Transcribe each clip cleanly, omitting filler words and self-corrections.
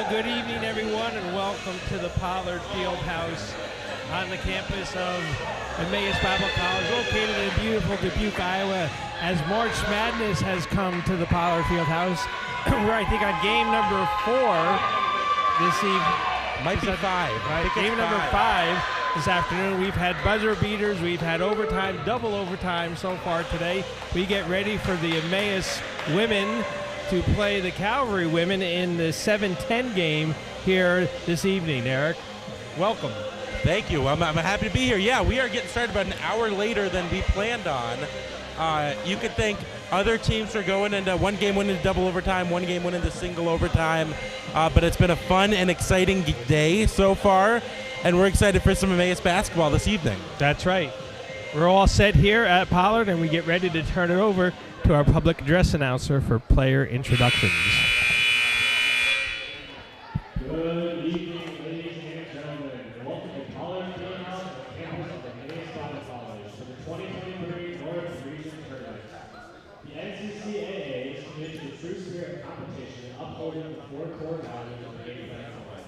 Good evening, everyone, and welcome to the Pollard Fieldhouse on the campus of Emmaus Bible College, located in beautiful Dubuque, Iowa, as March Madness has come to the Pollard Fieldhouse. We're, I think, on game number 4 this evening. Might be 5. Right? Game number 5 this afternoon. We've had buzzer beaters. We've had overtime, double overtime so far today. We get ready for the Emmaus women to play the Calvary women in the 7-10 game here this evening. Eric, welcome. Thank you. I'm happy to be here. Yeah, we are getting started about an hour later than we planned on. You could think other teams are going into one game went into double overtime, one game went into single overtime, but it's been a fun and exciting day so far, and we're excited for some Emmaus basketball this evening. That's right. We're all set here at Pollard, and we get ready to turn it over to our public address announcer for player introductions. Good evening, ladies and gentlemen. Welcome to Pollard Fieldhouse on the campus of the Emmaus Bible College for the 2023 North Region Tournament. The NCCAA is committed to the true spirit of competition and upholding the four core values of the game of life: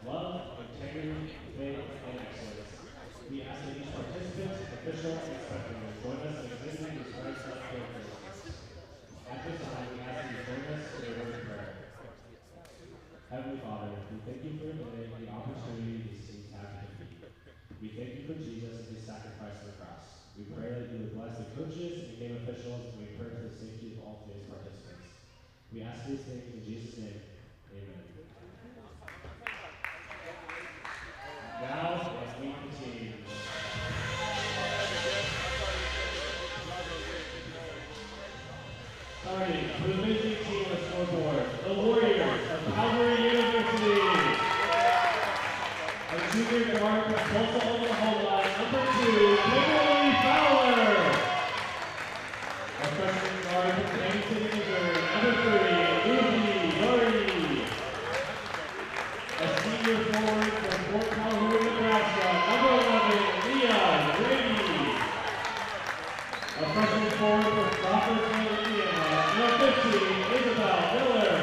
love, integrity, faith, and excellence. We ask that each participant, official, and spectator join us in exhibiting these Christ-like characteristics. At this time, we ask that you join us in a word of prayer. Heavenly Father, we thank you for the opportunity these teams have to compete. We thank you for Jesus and his sacrifice on the cross. We pray that you would bless the coaches and game officials, and we pray for the safety of all today's participants. We ask these things in Jesus' name. Amen. Now, as we continue. Starting for the visiting team on the scoreboard, the Warriors of Calvary University. A junior guard from Tulsa, Oklahoma, number 2, Kimberly Fowler. A freshman guard from Kansas City, Missouri, number 3, Lucy Doherty. A senior forward from Fort Calhoun, Nebraska, number 11, Leah Grady. A freshman forward from Crawfordsville, Indiana, number 15, Isabel Miller.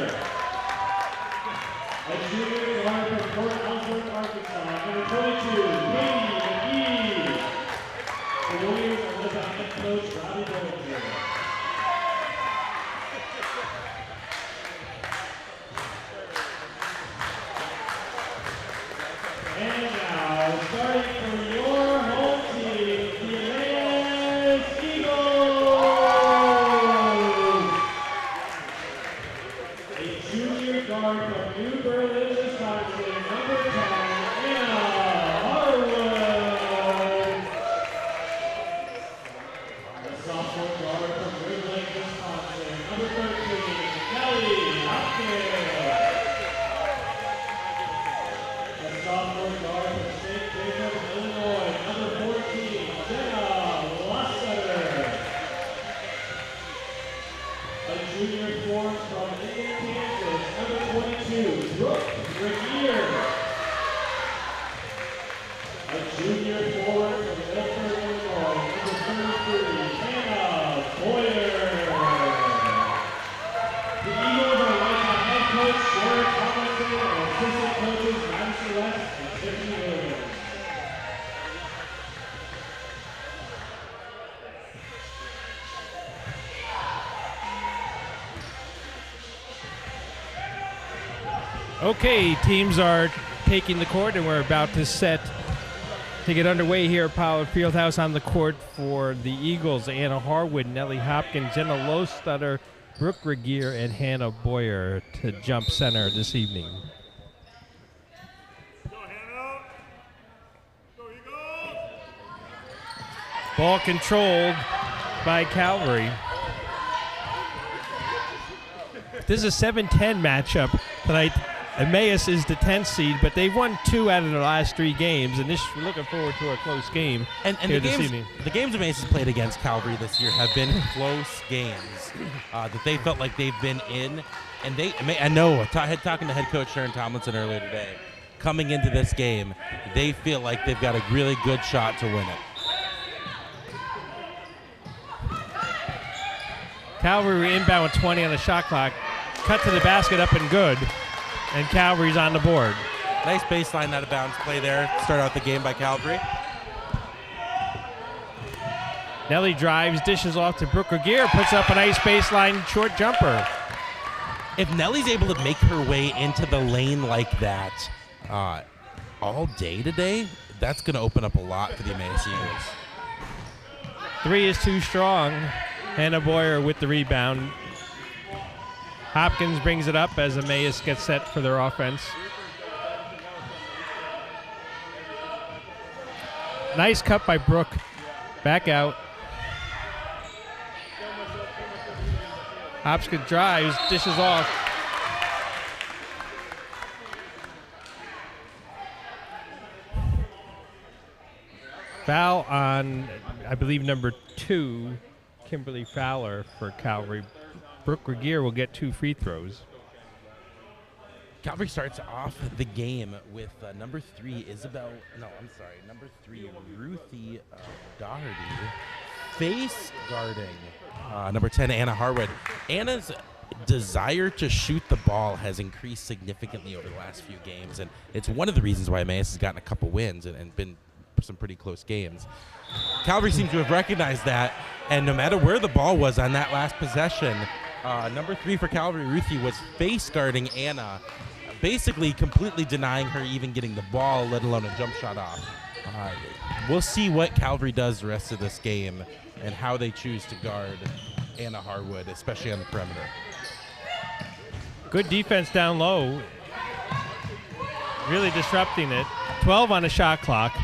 A junior guard from Port Ellsworth, Arkansas, number 22, Katie McGee. The Warriors are led by head coach Robbie Bollinger. And now, starting for your home team, the Emmaus Eagles. A junior guard from New Berlin, Wisconsin, number 10, Anna Harwood. A sophomore guard from Red Lake, Wisconsin, number 13, Kelly Hopkins. A sophomore guard from St. Jacob, Illinois, number 14, Jenna Lasseter. A junior forward from Lincoln, Kansas, number 22, Brooke Regier. A junior forward from Milford, Illinois, number 33, Hannah Boyer. The Eagles are led by head coach Jared Tomlinson and assistant coaches Madison West and Tiffany Williams. Okay, teams are taking the court, and we're about to set to get underway here at Pollard Fieldhouse. On the court for the Eagles: Anna Harwood, Nellie Hopkins, Jenna Lostutter, Brooke Regier, and Hannah Boyer to jump center this evening. Ball controlled by Calvary. This is a 7-10 matchup tonight. Emmaus is the 10th seed, but they've won 2 out of their last 3 games, and we're looking forward to a close game And here the this games, evening. the games Emmaus has played against Calvary this year have been close games that they felt like they've been in. And I know, talking to head coach Sharon Tomlinson earlier today, coming into this game, they feel like they've got a really good shot to win it. Calvary inbound with 20 on the shot clock. Cut to the basket, up and good. And Calvary's on the board. Nice baseline out of bounds play there. Start out the game by Calvary. Nellie drives, dishes off to Brooke Regier, puts up a nice baseline short jumper. If Nellie's able to make her way into the lane like that all day today, that's going to open up a lot for the Emmaus Eagles. 3 is too strong. Hannah Boyer with the rebound. Hopkins brings it up as Emmaus gets set for their offense. Nice cut by Brooke. Back out. Hopkins drives, dishes off. Foul on I believe number 2, Kimberly Fowler for Calvary. Brooke Regier will get 2 free throws. Calvary starts off the game with number 3, number 3, Ruthie Doherty, face guarding number 10, Anna Harwood. Anna's desire to shoot the ball has increased significantly over the last few games, and it's one of the reasons why Emmaus has gotten a couple wins and been some pretty close games. Calvary seems to have recognized that, and no matter where the ball was on that last possession, number 3 for Calvary, Ruthie, was face guarding Anna, basically completely denying her even getting the ball, let alone a jump shot off. We'll see what Calvary does the rest of this game and how they choose to guard Anna Harwood, especially on the perimeter. Good defense down low. Really disrupting it. 12 on the shot clock.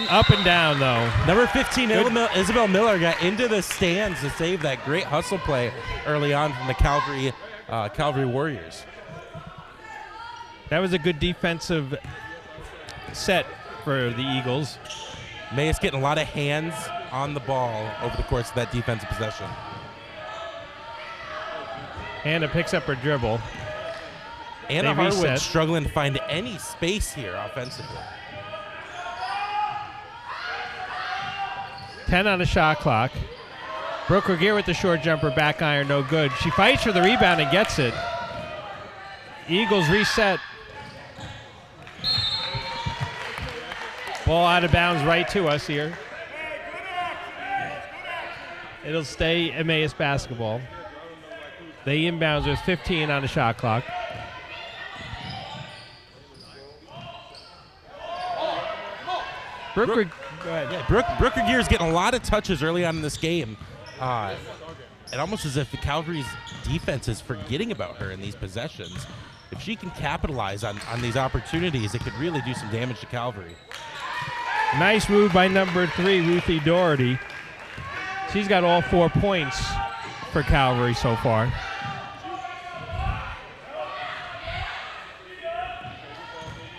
Up and down, though. Number 15, Isabel Miller, got into the stands to save that great hustle play early on from the Calvary Warriors. That was a good defensive set for the Eagles. Emmaus getting a lot of hands on the ball over the course of that defensive possession. Hannah picks up her dribble. Anna Harwood struggling to find any space here offensively. 10 on the shot clock. Brooke Regier with the short jumper, back iron, no good. She fights for the rebound and gets it. Eagles reset. Ball out of bounds right to us here. It'll stay Emmaus basketball. They inbounds with 15 on the shot clock. Brooke Regier is getting a lot of touches early on in this game. It almost as if the Calvary's defense is forgetting about her in these possessions. If she can capitalize on these opportunities, it could really do some damage to Calvary. Nice move by number 3, Ruthie Doherty. She's got all 4 points for Calvary so far.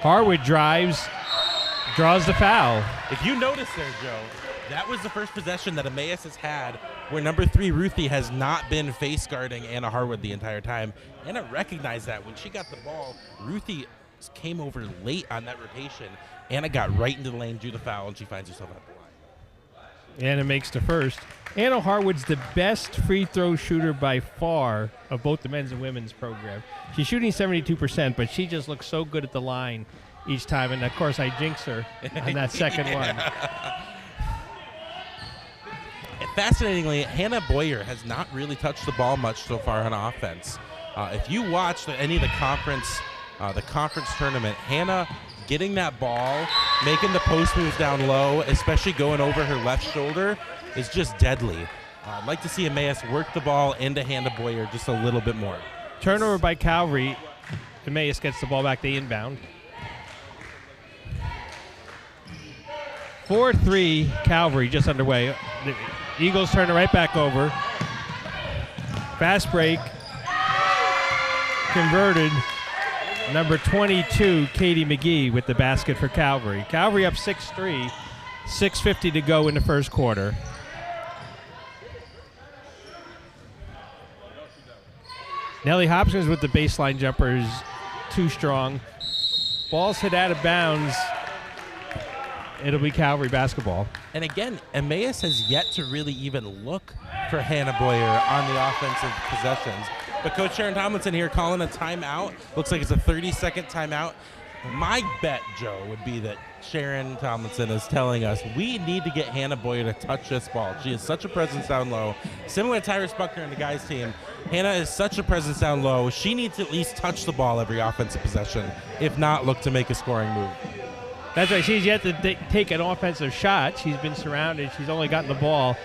Harwood drives, draws the foul. If you notice there, Joe, that was the first possession that Emmaus has had where number 3, Ruthie, has not been face guarding Anna Harwood the entire time. Anna recognized that when she got the ball, Ruthie came over late on that rotation. Anna got right into the lane, drew the foul, and she finds herself at the line. Anna makes the first. Anna Harwood's the best free throw shooter by far of both the men's and women's program. She's shooting 72%, but she just looks so good at the line each time. And, of course, I jinx her on that second one. Fascinatingly, Hannah Boyer has not really touched the ball much so far on offense. If you watch any of the conference tournament, Hannah getting that ball, making the post moves down low, especially going over her left shoulder, is just deadly. I'd like to see Emmaus work the ball into Hannah Boyer just a little bit more. Turnover by Calvary. Emmaus gets the ball back to inbound. 4-3 Calvary just underway. The Eagles turn it right back over. Fast break. Converted. Number 22, Katie McGee with the basket for Calvary. Calvary up 6-3. 6:50 to go in the first quarter. Nellie Hopkins with the baseline jumper is too strong. Ball's hit out of bounds. It'll be Calvary basketball. And again, Emmaus has yet to really even look for Hannah Boyer on the offensive possessions. But Coach Sharon Tomlinson here calling a timeout. Looks like it's a 30-second timeout. My bet, Joe, would be that Sharon Tomlinson is telling us we need to get Hannah Boyer to touch this ball. She is such a presence down low. Similar to Tyrus Buckner and the guys' team, Hannah is such a presence down low. She needs to at least touch the ball every offensive possession, if not look to make a scoring move. That's right. She's yet to take an offensive shot. She's been surrounded. She's only gotten the ball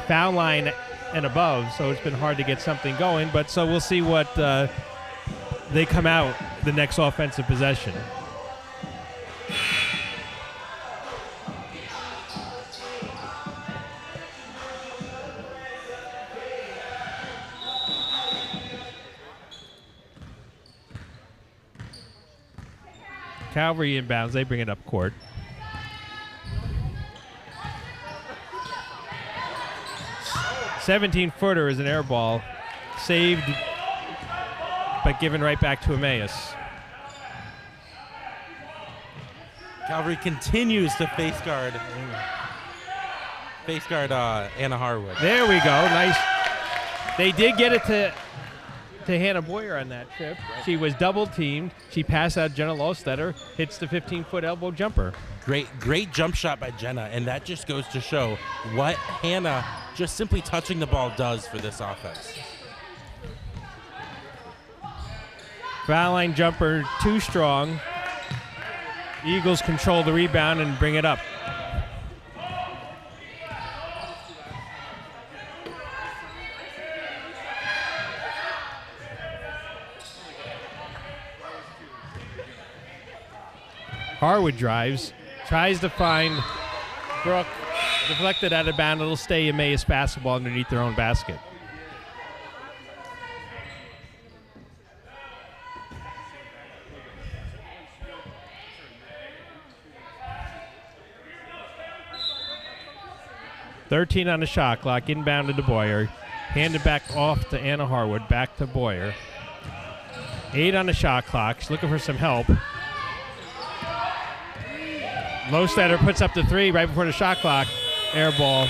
foul line and above, so it's been hard to get something going. But so we'll see what they come out the next offensive possession. Calvary inbounds. They bring it up court. 17-footer is an air ball. Saved, but given right back to Emmaus. Calvary continues to face guard Anna Harwood. There we go. Nice. They did get it to Hannah Boyer on that trip. She was double teamed. She passed out Jenna Lowstetter, hits the 15-foot elbow jumper. Great jump shot by Jenna, and that just goes to show what Hannah just simply touching the ball does for this offense. Foul line jumper too strong. Eagles control the rebound and bring it up. Harwood drives, tries to find Brooke, deflected out of bounds. It'll stay Emmaus basketball underneath their own basket. .13 on the shot clock, inbounded to Boyer. Handed back off to Anna Harwood, back to Boyer. 8 on the shot clock. She's looking for some help. Lowstetter puts up the 3 right before the shot clock. Air ball.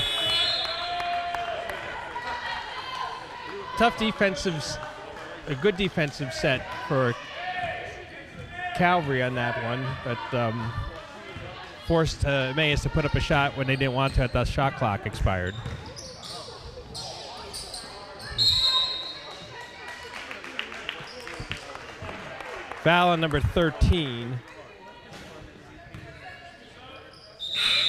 A good defensive set for Calvary on that one, but forced Emmaus to put up a shot when they didn't want to at the shot clock expired. Foul on number 13.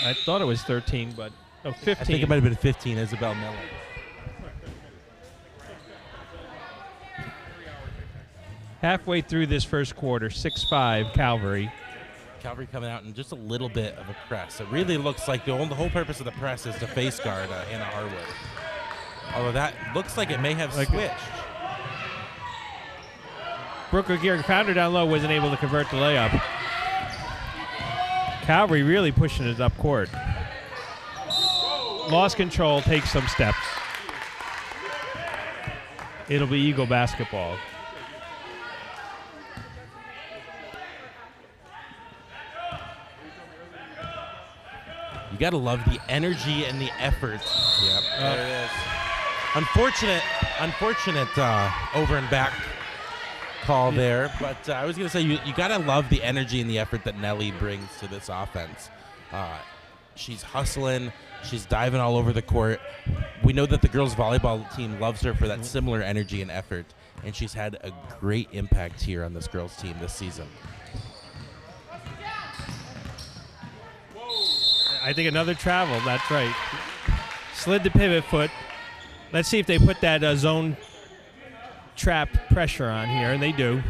I thought it was 13, but 15. I think it might have been 15, Isabel Miller. Halfway through this first quarter, 6-5 Calvary. Calvary coming out in just a little bit of a press. It really looks like the whole purpose of the press is to face guard Anna Harwood. Although that looks like it may have switched. Brooke Aguirre found her down low, wasn't able to convert the layup. Calvary really pushing it up court. Lost control, takes some steps. It'll be Eagle basketball. You got to love the energy and the effort. Yep, there it is. Unfortunate over and back call there, but I was going to say you got to love the energy and the effort that Nelly brings to this offense. She's hustling. She's diving all over the court. We know that the girls volleyball team loves her for that similar energy and effort, and she's had a great impact here on this girls team this season. I think another travel, that's right. Slid the pivot foot. Let's see if they put that zone trap pressure on here, and they do.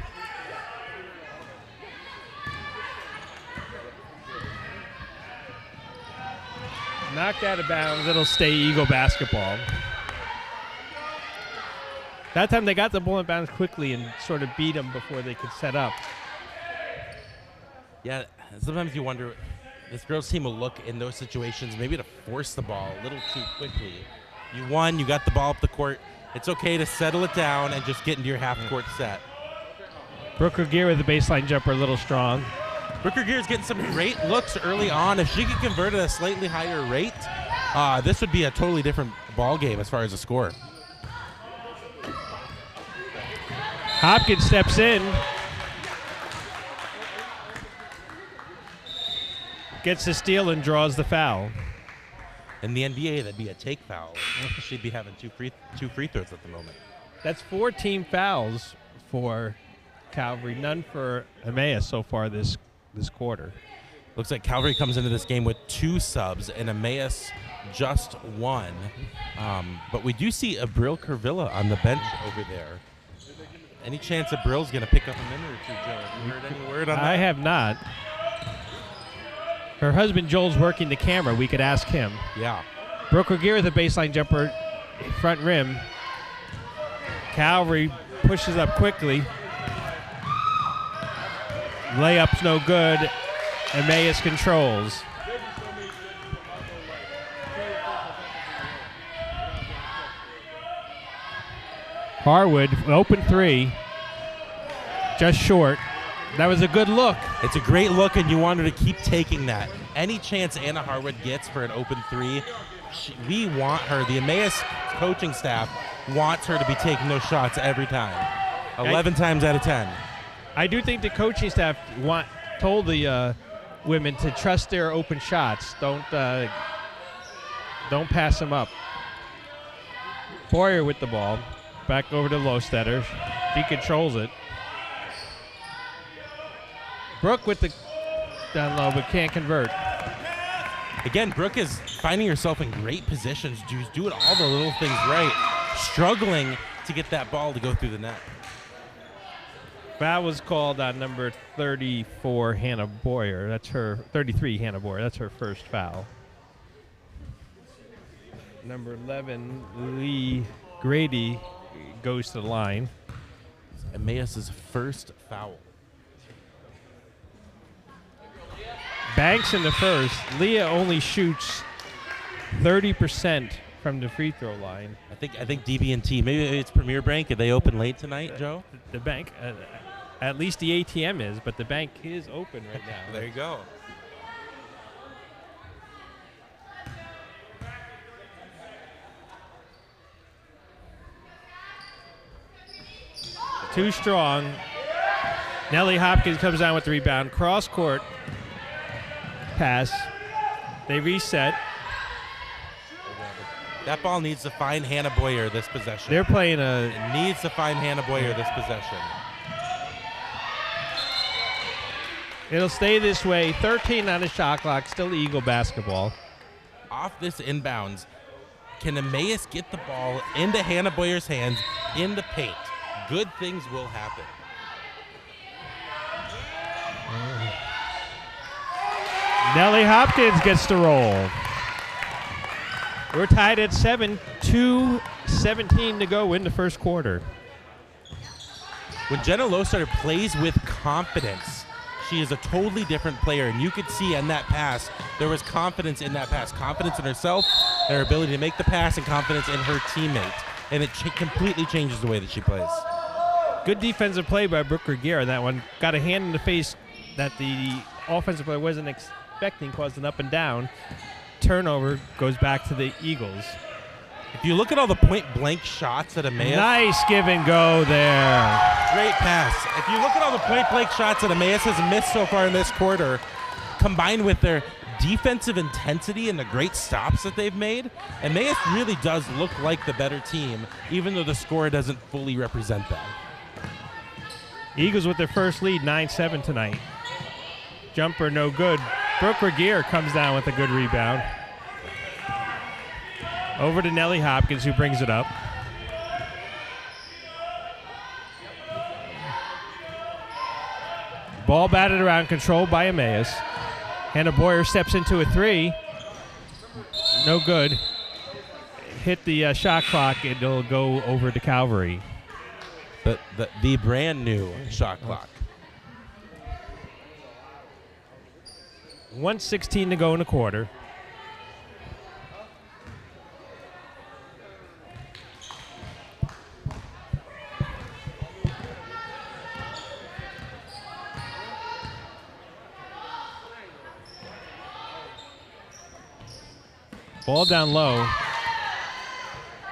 Knocked out of bounds, it'll stay Eagle basketball. That time they got the ball in bounds quickly and sort of beat them before they could set up. Yeah, sometimes you wonder, this girls team will look in those situations maybe to force the ball a little too quickly. You won, you got the ball up the court. It's okay to settle it down and just get into your half-court set. Brooke Aguirre with the baseline jumper a little strong. Brooke Aguirre's getting some great looks early on. If she could convert at a slightly higher rate, this would be a totally different ball game as far as the score. Hopkins steps in. Gets the steal and draws the foul. In the NBA, that'd be a take foul. She'd be having two free throws at the moment. That's 4 team fouls for Calvary, none for Emmaus so far this quarter. Looks like Calvary comes into this game with 2 subs and Emmaus just 1. But we do see Abril Curvilla on the bench over there. Any chance Abril's going to pick up a minute or two, Joe? Have you heard any word on that? I have not. Her husband Joel's working the camera. We could ask him. Yeah. Brooke Aguirre with a baseline jumper, front rim. Calvary pushes up quickly. Layup's no good. Emmaus controls. Harwood, open three. Just short. That was a good look. It's a great look, and you want her to keep taking that. Any chance Anna Harwood gets for an open three, we want her. The Emmaus coaching staff wants her to be taking those shots every time. 11 times out of 10. I do think the coaching staff told the women to trust their open shots. Don't pass them up. Boyer with the ball. Back over to Lostetter. She controls it. Brooke with the down low, but can't convert. Again, Brooke is finding herself in great positions. She's doing all the little things right. Struggling to get that ball to go through the net. Foul was called on number 34, Hannah Boyer. That's her 33, Hannah Boyer. That's her first foul. Number 11, Lee Grady, goes to the line. Emmaus' first foul. Banks in the first. Leah only shoots 30% from the free throw line. I think DB&T. Maybe it's Premier Bank. Are they open late tonight, Joe? The bank, at least the ATM is, but the bank is open right now. There you go. Too strong. Nellie Hopkins comes down with the rebound. Cross court pass. They reset. That ball needs to find Hannah Boyer this possession. They're playing It needs to find Hannah Boyer this possession. It'll stay this way. 13 on the shot clock. Still Eagle basketball. Off this inbounds, can Emmaus get the ball into Hannah Boyer's hands in the paint? Good things will happen. Nellie Hopkins gets the roll. We're tied at 7, 2:17 to go in the first quarter. When Jenna Lostetter plays with confidence, she is a totally different player, and you could see in that pass, there was confidence in that pass, confidence in herself, and her ability to make the pass, and confidence in her teammate, and it completely changes the way that she plays. Good defensive play by Brooke Regier on that one. Got a hand in the face that the offensive player wasn't expecting, caused an up and down. Turnover goes back to the Eagles. If you look at all the point-blank shots at Emmaus. Nice give and go there. Great pass. If you look at all the point-blank shots that Emmaus has missed so far in this quarter, combined with their defensive intensity and the great stops that they've made, Emmaus really does look like the better team, even though the score doesn't fully represent them. Eagles with their first lead, 9-7 tonight. Jumper no good. Brooke Regier comes down with a good rebound. Over to Nellie Hopkins, who brings it up. Ball batted around, controlled by Emmaus. Hannah Boyer steps into a three. No good. Hit the shot clock. It'll go over to Calvary. The brand new shot clock. 1:16 to go in the quarter. Ball down low.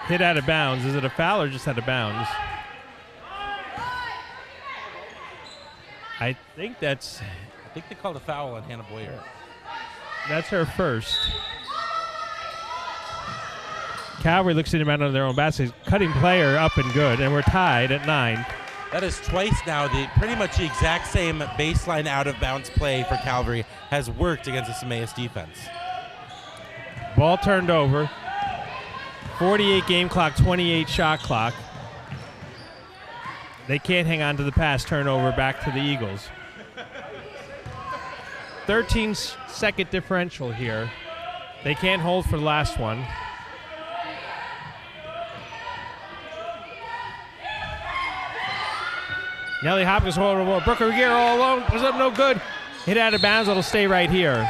Hit out of bounds. Is it a foul or just out of bounds? I think they called a foul on Hannah Boyer. That's her first. Calvary looks at him out of their own basket. Cutting player up and good, and we're tied at 9. That is twice now. Pretty much the exact same baseline out-of-bounds play for Calvary has worked against this Emmaus defense. Ball turned over. 48 game clock, 28 shot clock. They can't hang on to the pass. Turnover back to the Eagles. 13-second differential here. They can't hold for the last one. Nellie Hopkins holding the ball. Brooke Regier all alone. Was up no good. Hit out of bounds. It'll stay right here.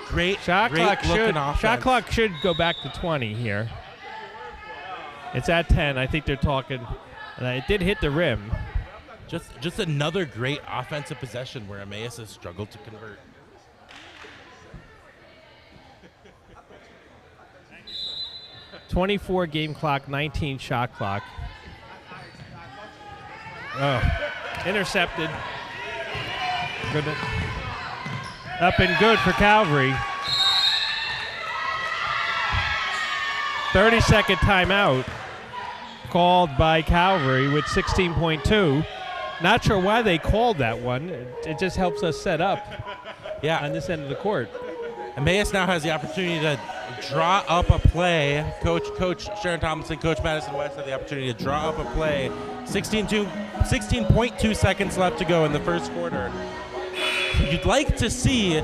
Great Shot looking offense. clock should go back to 20 here. It's at 10. I think they're talking. It did hit the rim. Just another great offensive possession where Emmaus has struggled to convert. .24 game clock, 19 shot clock. Oh, intercepted. Good. Up and good for Calvary. 30-second timeout called by Calvary with 16.2. Not sure why they called that one. It just helps us set up on this end of the court. Emmaus now has the opportunity to draw up a play. Coach Sharon Tomlinson, Coach Madison West had the opportunity to draw up a play. 16.2 seconds left to go in the first quarter. You'd like to see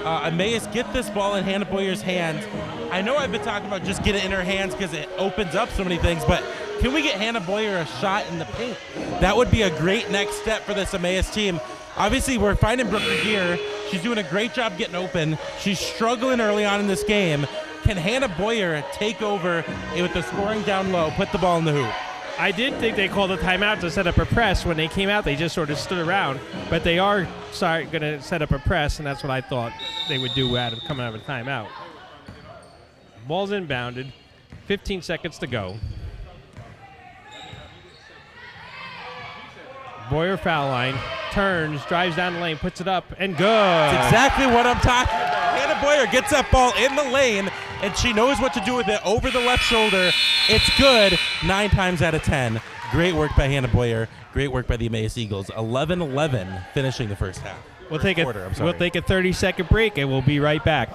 Emmaus get this ball in Hannah Boyer's hands. I know I've been talking about just get it in her hands because it opens up so many things, but can we get Hannah Boyer a shot in the paint? That would be a great next step for this Emmaus team. Obviously, we're finding Brooke Regier. She's doing a great job getting open. She's struggling early on in this game. Can Hannah Boyer take over with the scoring down low, put the ball in the hoop? I did think they called a timeout to set up a press. When they came out, they just sort of stood around. But they are going to set up a press, and that's what I thought they would do coming out of a timeout. Ball's inbounded. 15 seconds to go. Boyer foul line. Turns, drives down the lane, puts it up, and good. That's exactly what I'm talking about. Hannah Boyer gets that ball in the lane, and she knows what to do with it over the left shoulder. It's good 9 times out of 10. Great work by Hannah Boyer. Great work by the Emmaus Eagles. 11-11 finishing the first half. We'll take a 30-second break, and we'll be right back.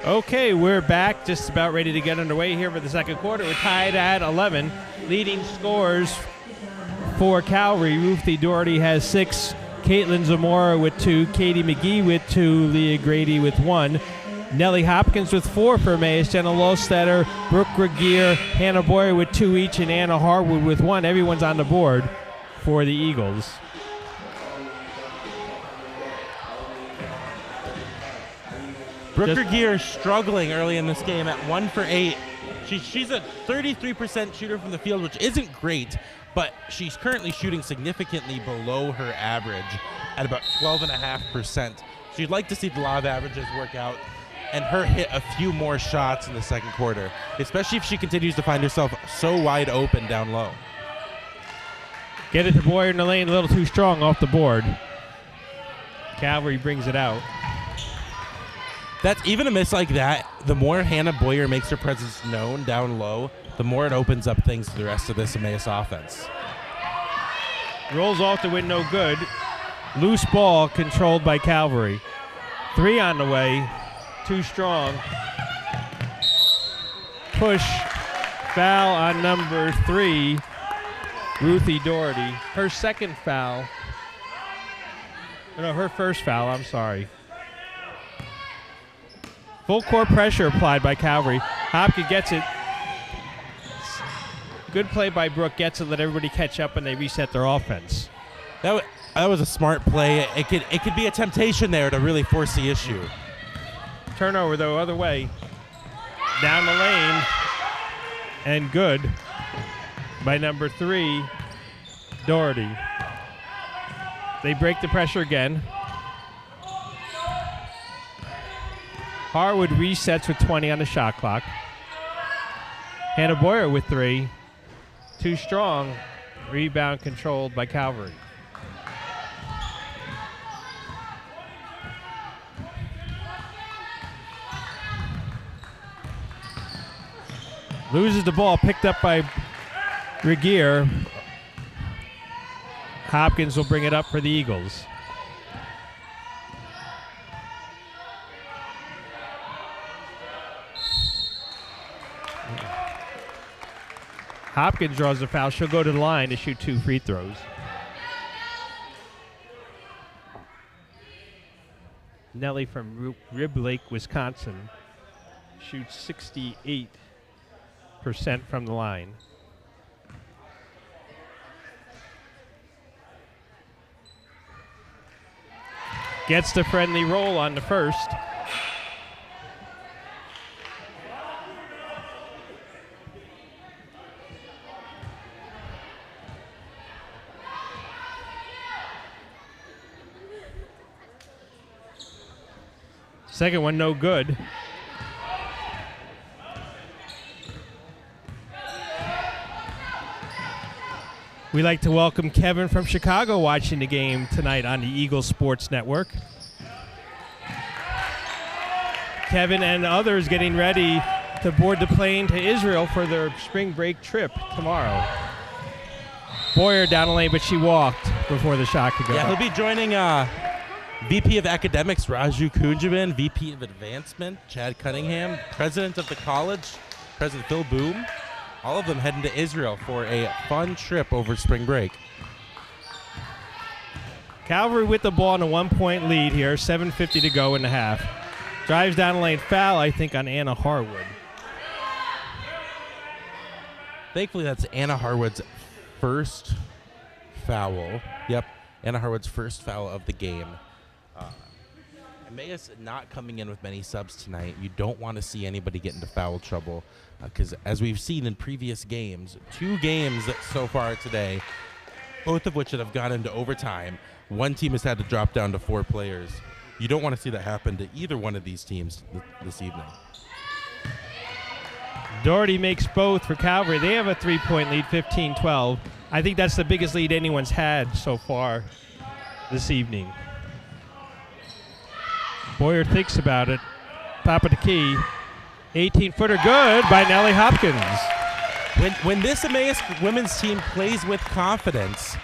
Okay, we're back, just about ready to get underway here for the second quarter. We're tied at 11. Leading scores for Calvary. Ruthie Doherty has 6. Caitlin Zamora with 2. Katie McGee with 2. Leah Grady with 1. Nellie Hopkins with 4 for Emmaus. Jenna Lowstetter, Brooke Regier, Hannah Boyer with 2 each, and Anna Harwood with 1. Everyone's on the board for the Eagles. Brooke Regier struggling early in this game at 1 for 8. She's a 33% shooter from the field, which isn't great, but she's currently shooting significantly below her average at about 12.5%. So you'd like to see the law of averages work out and her hit a few more shots in the second quarter, especially if she continues to find herself so wide open down low. Get it to Boyer in the lane, a little too strong off the board. Calvary brings it out. That's even a miss like that. The more Hannah Boyer makes her presence known down low, the more it opens up things to the rest of this Emmaus offense. Rolls off the win, no good. Loose ball controlled by Calvary. 3 on the way. Too strong. Push. Foul on number 3, Ruthie Doherty. Her second foul. No, her first foul, I'm sorry. Full court pressure applied by Calvary. Hopkins gets it. Good play by Brooke. Gets it. Let everybody catch up, and they reset their offense. That was a smart play. It could be a temptation there to really force the issue. Turnover, though, other way. Down the lane. And good by number 3, Doherty. They break the pressure again. Harwood resets with 20 on the shot clock. Hannah Boyer with 3. Too strong. Rebound controlled by Calvary. Loses the ball, picked up by Regier. Hopkins will bring it up for the Eagles. Hopkins draws the foul. She'll go to the line to shoot 2 free throws. Nellie from Rib Lake, Wisconsin, shoots 68% from the line. Gets the friendly roll on the first. Second one, no good. We'd like to welcome Kevin from Chicago watching the game tonight on the Eagle Sports Network. Kevin and others getting ready to board the plane to Israel for their spring break trip tomorrow. Boyer down the lane, but she walked before the shot could go. Yeah, he'll be joining VP of Academics Raju Kunjaman, VP of Advancement Chad Cunningham, President of the college, President Phil Boom. All of them heading to Israel for a fun trip over spring break. Calvary with the ball in a 1-point lead here, 7:50 to go in the half. Drives down the lane, foul, I think, on Anna Harwood. Thankfully, that's Anna Harwood's first foul. Yep, Anna Harwood's first foul of the game. Emmaus not coming in with many subs tonight. You don't want to see anybody get into foul trouble because as we've seen in previous games, 2 games so far today, both of which have gone into overtime, one team has had to drop down to 4 players. You don't want to see that happen to either one of these teams this evening. Doherty makes both for Calvary. They have a 3-point lead, 15-12. I think that's the biggest lead anyone's had so far this evening. Boyer thinks about it. Top of the key. 18-footer good by Nellie Hopkins. When this Emmaus women's team plays with confidence,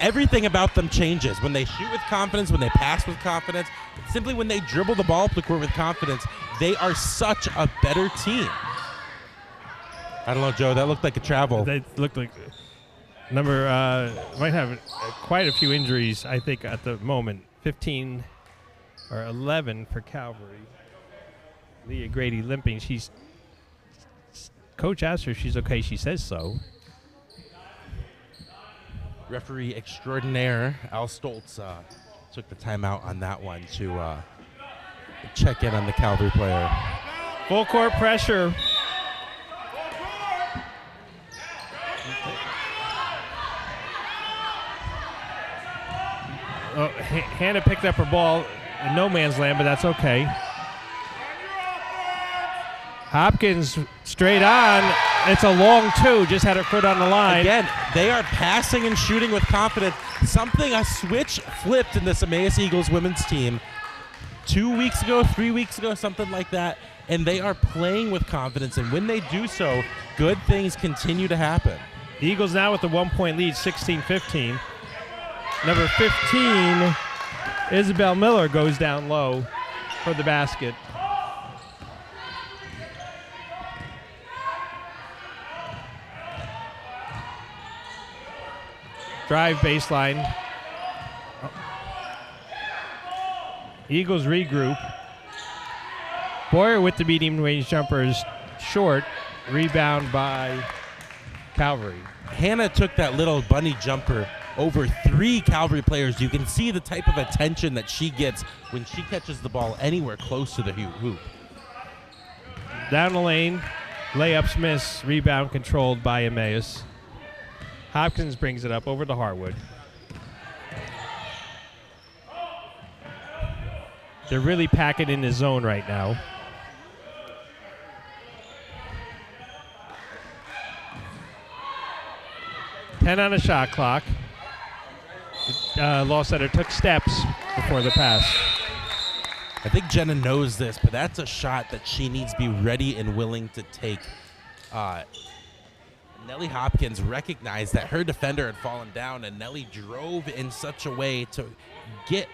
everything about them changes. When they shoot with confidence, when they pass with confidence, simply when they dribble the ball up the court with confidence, they are such a better team. I don't know, Joe. That looked like a travel. They looked like might have quite a few injuries, I think, at the moment. 15 or 11 for Calvary. Leah Grady limping. Coach asked her if she's okay. She says so. Referee extraordinaire Al Stoltz took the timeout on that one to check in on the Calvary player. Full court pressure. Oh, Hannah picked up her ball in no man's land, but that's okay. Hopkins straight on. It's a long 2. Just had her foot on the line. Again, they are passing and shooting with confidence. A switch flipped in this Emmaus Eagles women's team 2 weeks ago, 3 weeks ago, something like that. And they are playing with confidence. And when they do so, good things continue to happen. The Eagles now with the 1-point lead, 16-15. Number 15, Isabel Miller, goes down low for the basket. Drive baseline. Eagles regroup. Boyer with the medium range jumpers, short. Rebound by Calvary. Hannah took that little bunny jumper over 3 Calvary players. You can see the type of attention that she gets when she catches the ball anywhere close to the hoop. Down the lane, layups miss, rebound controlled by Emmaus. Hopkins brings it up over to Harwood. They're really packing in the zone right now. Ten on the shot clock. Lawsetter took steps before the pass. I think Jenna knows this, but that's a shot that she needs to be ready and willing to take. Nellie Hopkins recognized that her defender had fallen down, and Nellie drove in such a way to get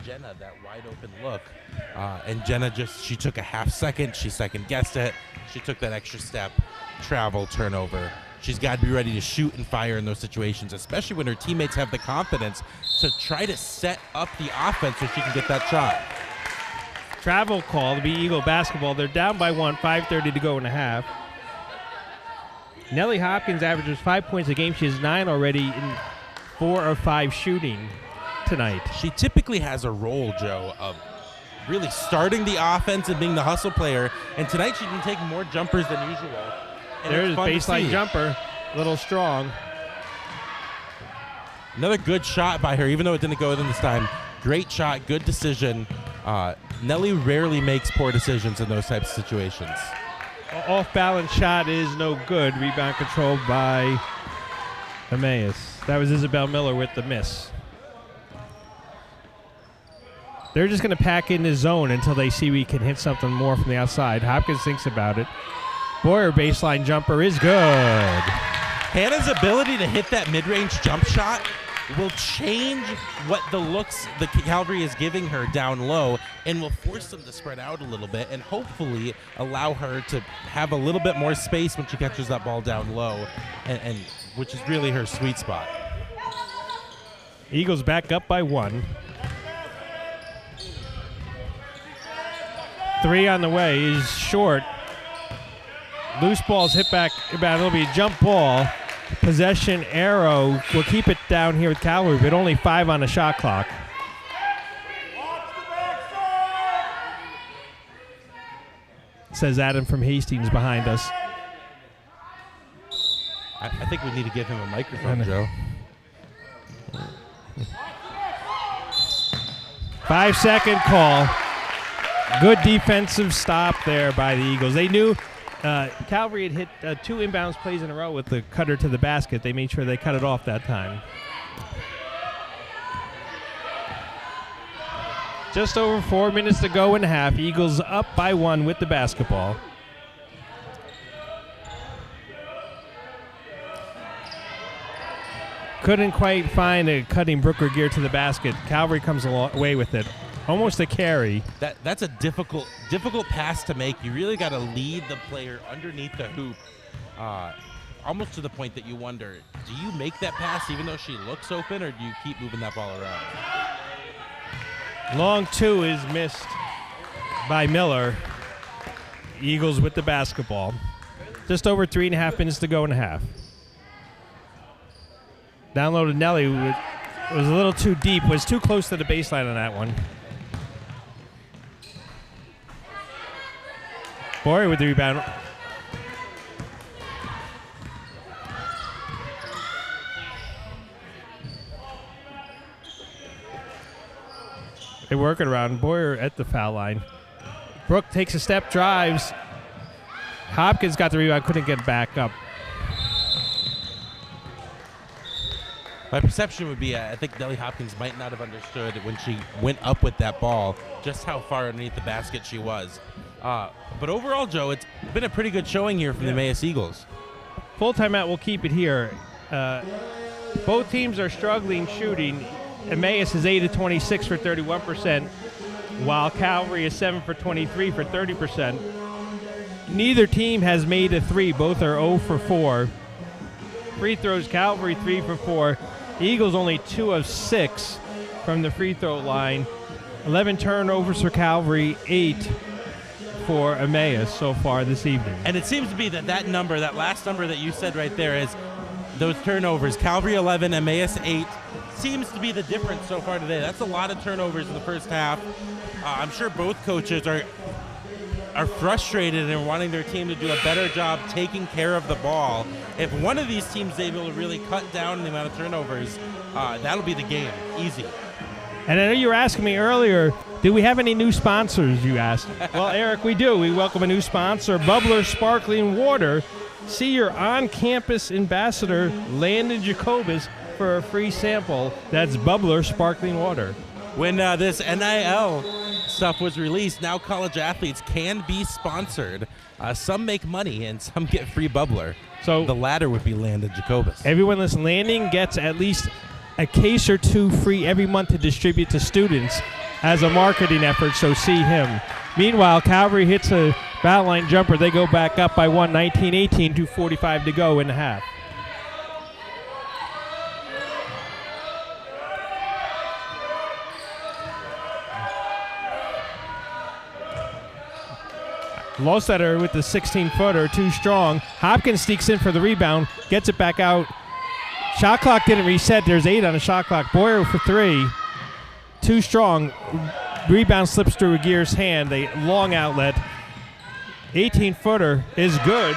Jenna that wide open look. And Jenna she took a half second. She second guessed it. She took that extra step. travel turnover. She's got to be ready to shoot and fire in those situations, especially when her teammates have the confidence to try to set up the offense so she can get that shot. Travel call to be Eagle basketball. They're down by 1, 5:30 to go in the half. Nellie Hopkins averages 5 points a game. She has 9 already in 4 of 5 shooting tonight. She typically has a role, Joe, of really starting the offense and being the hustle player, and tonight she's been taking more jumpers than usual. There's a baseline jumper, a little strong. Another good shot by her, even though it didn't go in this time. Great shot, good decision. Nellie rarely makes poor decisions in those types of situations. Off-balance shot is no good. Rebound controlled by Emmaus. That was Isabel Miller with the miss. They're just going to pack in the zone until they see we can hit something more from the outside. Hopkins thinks about it. Boyer baseline jumper is good. Hannah's ability to hit that mid-range jump shot will change what the looks the Calvary is giving her down low and will force them to spread out a little bit and hopefully allow her to have a little bit more space when she catches that ball down low, and which is really her sweet spot. Eagles back up by 1. 3 on the way is short. Loose ball's hit back about. It'll be a jump ball. Possession arrow will keep it down here with Calvary, but only 5 on the shot clock. Says Adam from Hastings behind us. I think we need to give him a microphone, Joe. 5-second call. Good defensive stop there by the Eagles. They knew Calvary had hit 2 inbounds plays in a row with the cutter to the basket. They made sure they cut it off that time. Just over 4 minutes to go in the half. Eagles up by 1 with the basketball. Couldn't quite find a cutting Brooker gear to the basket. Calvary comes away with it. Almost a carry. That's a difficult pass to make. You really got to lead the player underneath the hoop, almost to the point that you wonder, do you make that pass even though she looks open, or do you keep moving that ball around? Long 2 is missed by Miller. Eagles with the basketball. Just over 3.5 minutes to go in the half. Downloaded Nelly. It was a little too deep. Was too close to the baseline on that one. Boyer with the rebound. They work it around. Boyer at the foul line. Brooke takes a step, drives. Hopkins got the rebound, couldn't get back up. My perception would be I think Nellie Hopkins might not have understood when she went up with that ball just how far underneath the basket she was. But overall, Joe, it's been a pretty good showing here from the Emmaus Eagles. Full timeout, we'll keep it here. Both teams are struggling shooting. Emmaus is 8 of 26 for 31%, while Calvary is 7 for 23 for 30%. Neither team has made a 3. Both are 0 for 4. Free throws, Calvary 3 for 4. Eagles only 2 of 6 from the free throw line. 11 turnovers for Calvary, 8 for Emmaus so far this evening. And it seems to be that number, that last number that you said right there, is those turnovers. Calvary 11, Emmaus 8. Seems to be the difference so far today. That's a lot of turnovers in the first half. I'm sure both coaches are frustrated and wanting their team to do a better job taking care of the ball. If one of these teams is able to really cut down the amount of turnovers, that'll be the game. Easy. And I know you were asking me earlier, do we have any new sponsors, you asked? Well, Eric, we do. We welcome a new sponsor, Bubbler Sparkling Water. See your on-campus ambassador, Landon Jacobus, for a free sample. That's Bubbler Sparkling Water. When this NIL stuff was released, now college athletes can be sponsored. Some make money and some get free bubbler. So the latter would be Landon Jacobus. Everyone listening, Landon gets at least a case or 2 free every month to distribute to students as a marketing effort, so see him. Meanwhile, Calvary hits a Foul line jumper. They go back up by one, 19-18, 2:45 to go in the half. Losetter with the 16-footer, too strong. Hopkins sneaks in for the rebound, gets it back out. Shot clock didn't reset. There's 8 on the shot clock. Boyer for 3. Too strong. Rebound slips through Aguirre's hand. A long outlet. 18-footer is good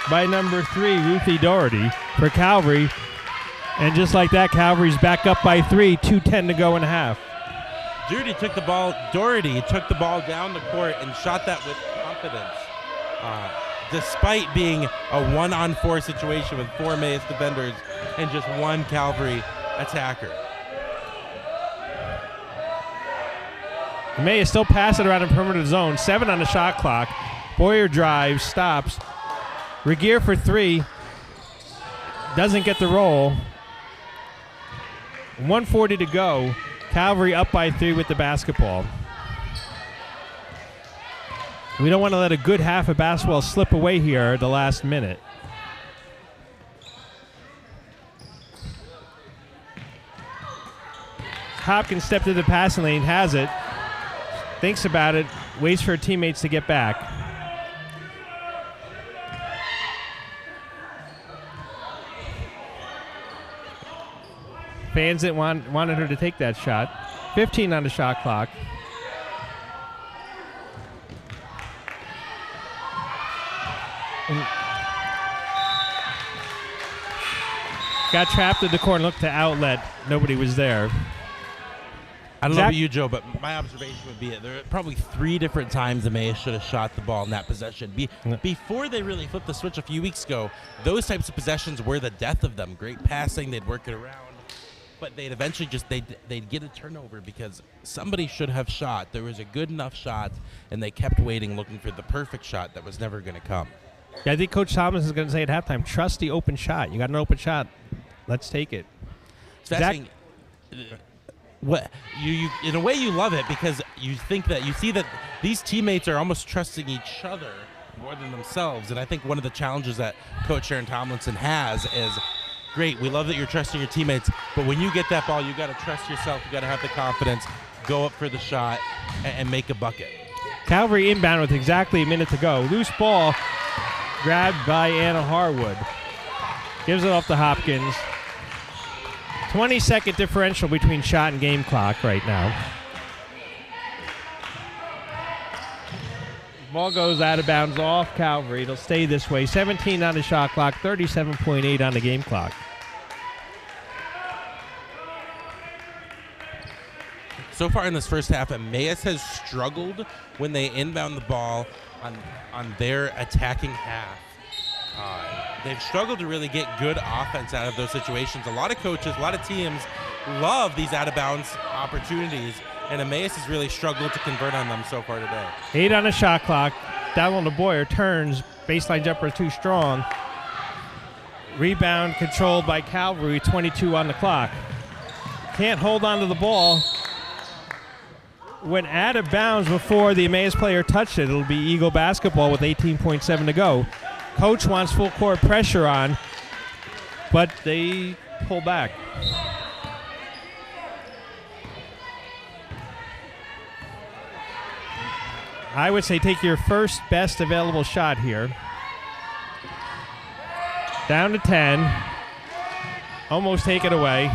by number 3, Ruthie Doherty for Calvary. And just like that, Calvary's back up by 3, 2:10 to go in the half. Doherty took the ball down the court and shot that with confidence. Despite being a 1-on-4 situation with 4 Emmaus defenders and just 1 Calvary attacker. Emmaus still pass it around in perimeter zone. 7 on the shot clock. Boyer drives, stops. Regier for 3. Doesn't get the roll. 1:40 to go. Calvary up by 3 with the basketball. We don't want to let a good half of basketball slip away here at the last minute. Hopkins stepped to the passing lane, has it, thinks about it, waits for her teammates to get back. Fans that wanted her to take that shot. 15 on the shot clock. Got trapped in the corner, looked to outlet. Nobody was there. I don't know about you, Joe, but my observation would be there are probably 3 different times Emmaus should have shot the ball in that possession. Before they really flipped the switch a few weeks ago, those types of possessions were the death of them. Great passing, they'd work it around. But they'd eventually they'd get a turnover because somebody should have shot. There was a good enough shot, and they kept waiting, looking for the perfect shot that was never going to come. Yeah, I think Coach Thomas is going to say at halftime, trust the open shot. You got an open shot. Let's take it. Fascinating. What you in a way you love it because you think that you see that these teammates are almost trusting each other more than themselves. And I think one of the challenges that Coach Sharon Tomlinson has is, great, we love that you're trusting your teammates, but when you get that ball, you got to trust yourself. You got to have the confidence, go up for the shot, and make a bucket. Calvary inbound with exactly a minute to go. Loose ball grabbed by Anna Harwood. Gives it off to Hopkins. 20-second differential between shot and game clock right now. Ball goes out of bounds off Calvary. It'll stay this way. 17 on the shot clock, 37.8 on the game clock. So far in this first half, Emmaus has struggled when they inbound the ball on their attacking half. They've struggled to really get good offense out of those situations. A lot of coaches, a lot of teams love these out-of-bounds opportunities, and Emmaus has really struggled to convert on them so far today. 8 on the shot clock. Down on the Boyer, turns. Baseline jumper too strong. Rebound controlled by Calvary, 22 on the clock. Can't hold on to the ball. Went out of bounds before the Emmaus player touched it. It'll be Eagle basketball with 18.7 to go. Coach wants full court pressure on, but they pull back. I would say take your first best available shot here. Down to 10. Almost take it away.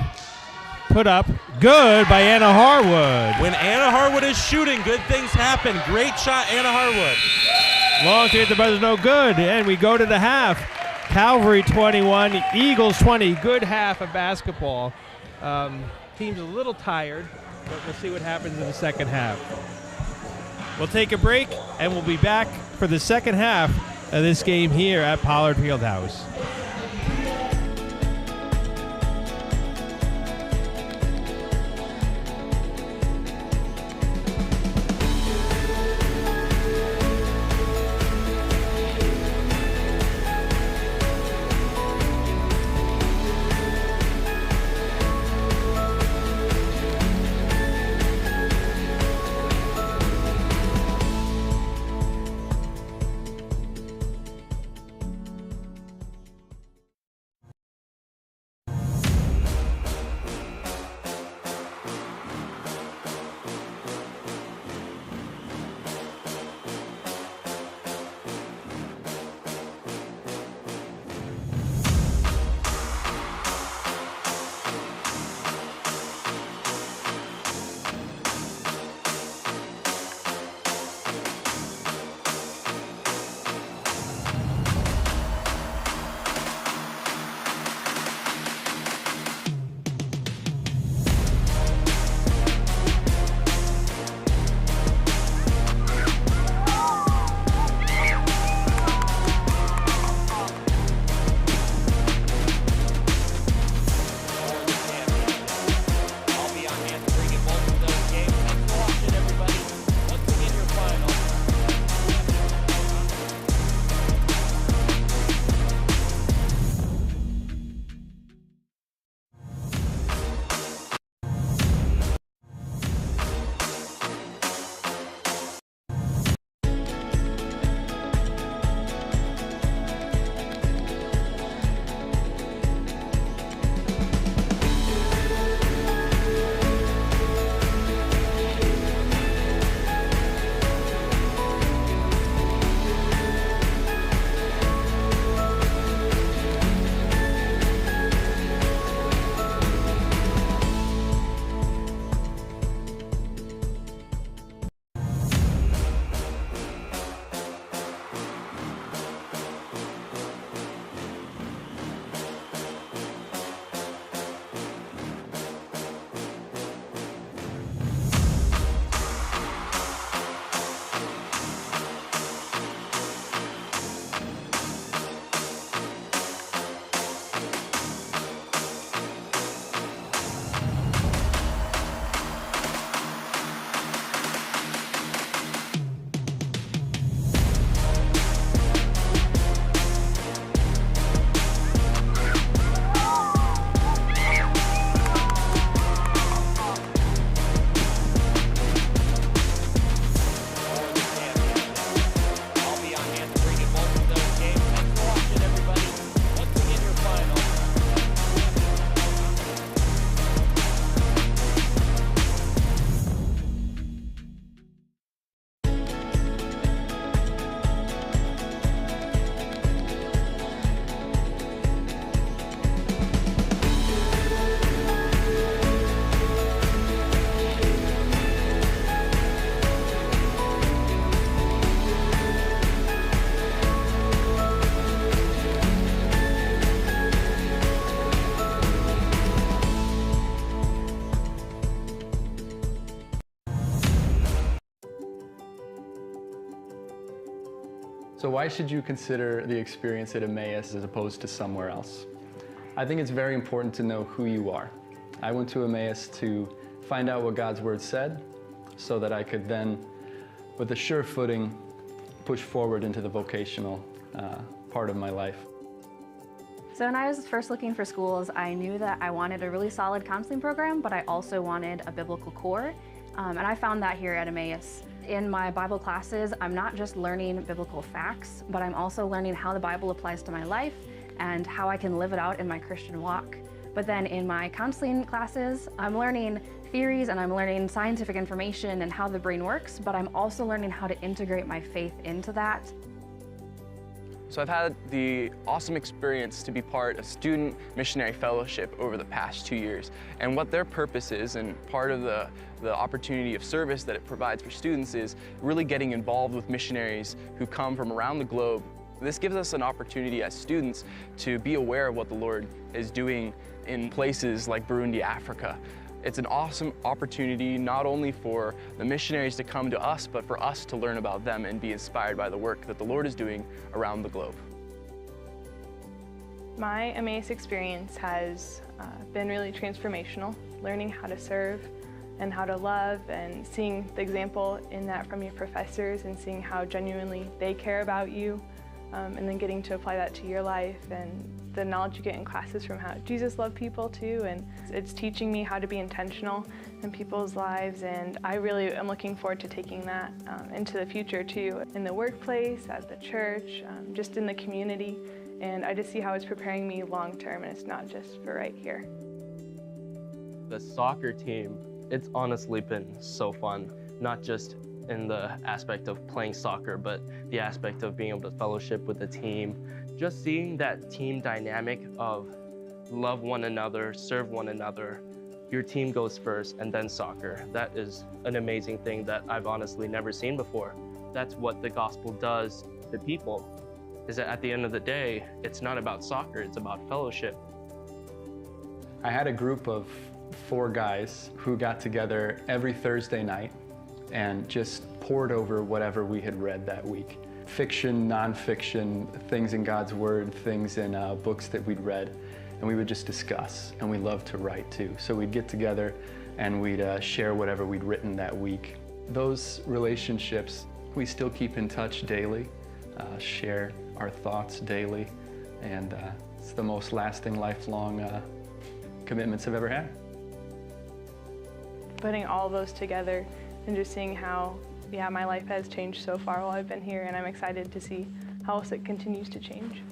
Put up. Good by Anna Harwood. When Anna Harwood is shooting, good things happen. Great shot, Anna Harwood. Long three at the buzzer, no good. And we go to the half. Calvary 21, Eagles 20. Good half of basketball. Team's a little tired, but we'll see what happens in the second half. We'll take a break, and we'll be back for the second half of this game here at Pollard Fieldhouse. So why should you consider the experience at Emmaus as opposed to somewhere else? I think it's very important to know who you are. I went to Emmaus to find out what God's Word said so that I could then, with a sure footing, push forward into the vocational part of my life. So when I was first looking for schools, I knew that I wanted a really solid counseling program, but I also wanted a biblical core. And I found that here at Emmaus. In my Bible classes, I'm not just learning biblical facts, but I'm also learning how the Bible applies to my life and how I can live it out in my Christian walk. But then in my counseling classes, I'm learning theories and I'm learning scientific information and how the brain works, but I'm also learning how to integrate my faith into that. So I've had the awesome experience to be part of Student Missionary Fellowship over the past 2 years. And what their purpose is, and part of the opportunity of service that it provides for students, is really getting involved with missionaries who come from around the globe. This gives us an opportunity as students to be aware of what the Lord is doing in places like Burundi, Africa. It's an awesome opportunity not only for the missionaries to come to us, but for us to learn about them and be inspired by the work that the Lord is doing around the globe. My Emmaus experience has been really transformational, learning how to serve and how to love, and seeing the example in that from your professors and seeing how genuinely they care about you, and then getting to apply that to your life, and the knowledge you get in classes from how Jesus loved people too, and it's teaching me how to be intentional in people's lives, and I really am looking forward to taking that into the future too, in the workplace, at the church, just in the community, and I just see how it's preparing me long term, and it's not just for right here. The soccer team, it's honestly been so fun, not just in the aspect of playing soccer, but the aspect of being able to fellowship with the team. Just seeing that team dynamic of love one another, serve one another, your team goes first and then soccer. That is an amazing thing that I've honestly never seen before. That's what the gospel does to people, is that at the end of the day, it's not about soccer, it's about fellowship. I had a group of 4 guys who got together every Thursday night and just poured over whatever we had read that week. Fiction, nonfiction, things in God's Word, things in books that we'd read, and we would just discuss, and we loved to write too. So we'd get together and we'd share whatever we'd written that week. Those relationships, we still keep in touch daily, share our thoughts daily, and it's the most lasting, lifelong commitments I've ever had. Putting all those together and just seeing how, my life has changed so far while I've been here, and I'm excited to see how else it continues to change.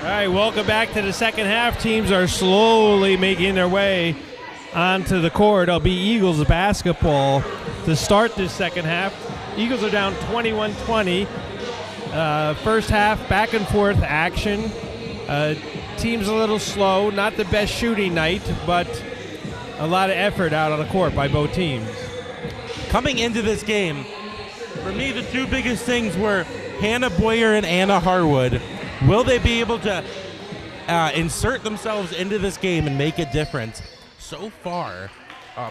All right, welcome back to the second half. Teams are slowly making their way onto the court. It'll be Eagles basketball to start this second half. Eagles are down 21-20. First half, back and forth action. Team's a little slow, not the best shooting night, but a lot of effort out on the court by both teams. Coming into this game, for me, the two biggest things were Hannah Boyer and Anna Harwood. Will they be able to insert themselves into this game and make a difference? So far,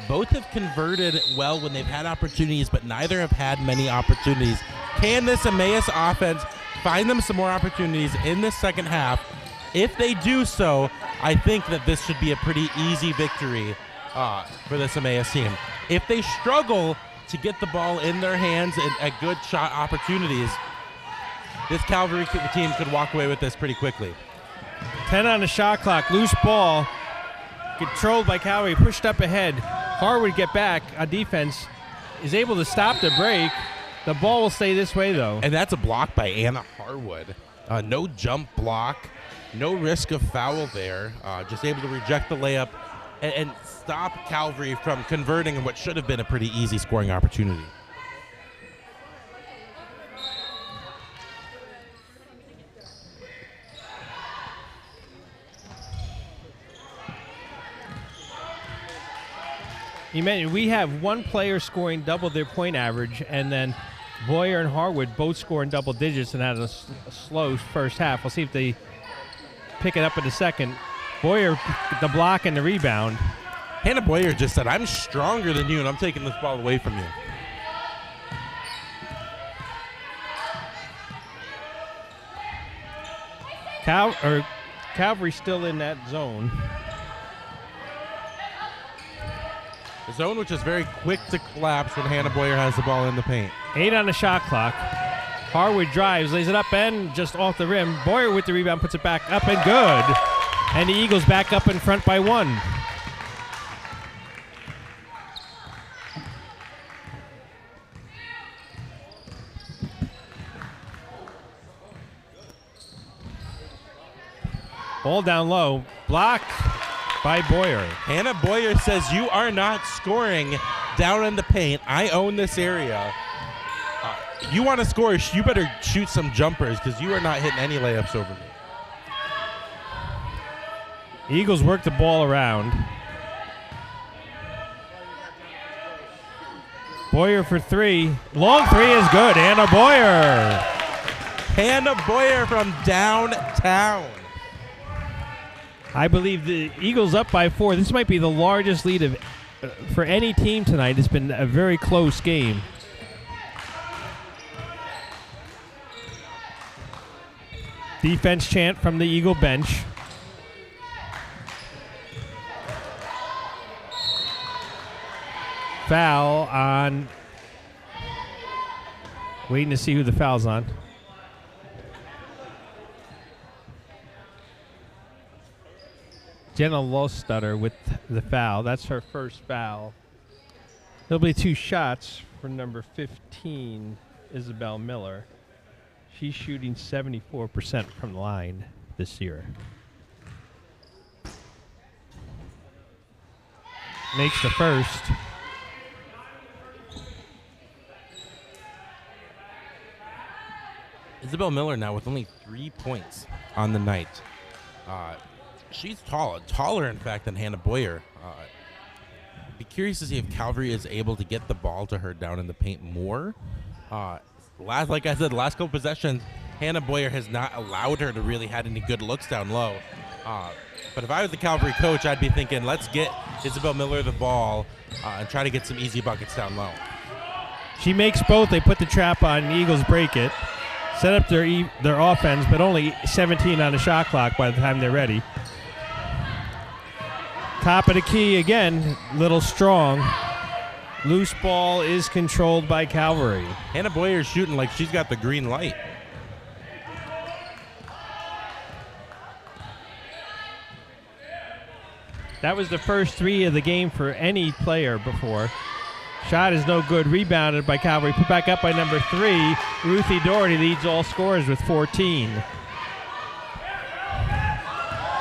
both have converted well when they've had opportunities, but neither have had many opportunities. Can this Emmaus offense find them some more opportunities in this second half? If they do so, I think that this should be a pretty easy victory for this Emmaus team. If they struggle to get the ball in their hands and at good shot opportunities, this Calvary team could walk away with this pretty quickly. 10 on the shot clock. Loose ball. Controlled by Calvary. Pushed up ahead. Harwood get back on defense. Is able to stop the break. The ball will stay this way, though. And that's a block by Anna Harwood. No jump block. No risk of foul there. Just able to reject the layup and stop Calvary from converting in what should have been a pretty easy scoring opportunity. You mentioned we have one player scoring double their point average, and then Boyer and Harwood both scoring double digits and had a slow first half. We'll see if they pick it up in the second. Boyer, the block and the rebound. Hannah Boyer just said, "I'm stronger than you, and I'm taking this ball away from you." Calvary still in that zone. The zone, which is very quick to collapse when Hannah Boyer has the ball in the paint. 8 on the shot clock. Harwood drives, lays it up and just off the rim. Boyer with the rebound puts it back up and good. And the Eagles back up in front by 1. Ball down low, blocked by Boyer. Hannah Boyer says, "You are not scoring down in the paint. I own this area. You want to score, you better shoot some jumpers because you are not hitting any layups over me." Eagles work the ball around. Boyer for 3. Long 3 is good. Hannah Boyer. Hannah Boyer from downtown. I believe the Eagles up by 4. This might be the largest lead for any team tonight. It's been a very close game. Defense chant from the Eagle bench. Foul on. Waiting to see who the foul's on. Jenna Lostutter with the foul. That's her first foul. There'll be 2 shots for number 15, Isabel Miller. She's shooting 74% from the line this year. Makes the first. Isabel Miller now with only 3 points on the night. She's taller in fact than Hannah Boyer. Be curious to see if Calvary is able to get the ball to her down in the paint more. Like I said, the last couple possessions, Hannah Boyer has not allowed her to really had any good looks down low. But if I was the Calvary coach, I'd be thinking, let's get Isabel Miller the ball and try to get some easy buckets down low. She makes both. They put the trap on, the Eagles break it. Set up their offense, but only 17 on the shot clock by the time they're ready. Top of the key again, little strong. Loose ball is controlled by Calvary. Hannah Boyer's shooting like she's got the green light. That was the first 3 of the game for any player before. Shot is no good. Rebounded by Calvary. Put back up by number 3. Ruthie Doherty leads all scorers with 14.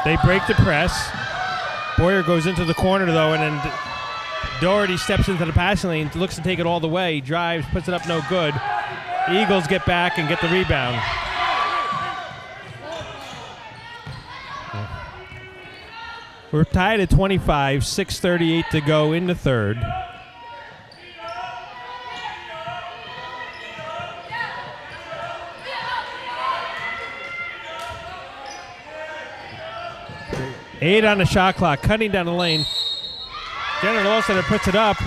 They break the press. Boyer goes into the corner, though, and then Doherty steps into the passing lane, looks to take it all the way, drives, puts it up, no good. The Eagles get back and get the rebound. We're tied at 25, 6:38 to go in the third. Eight on the shot clock, cutting down the lane. Jenner Lawson puts it up,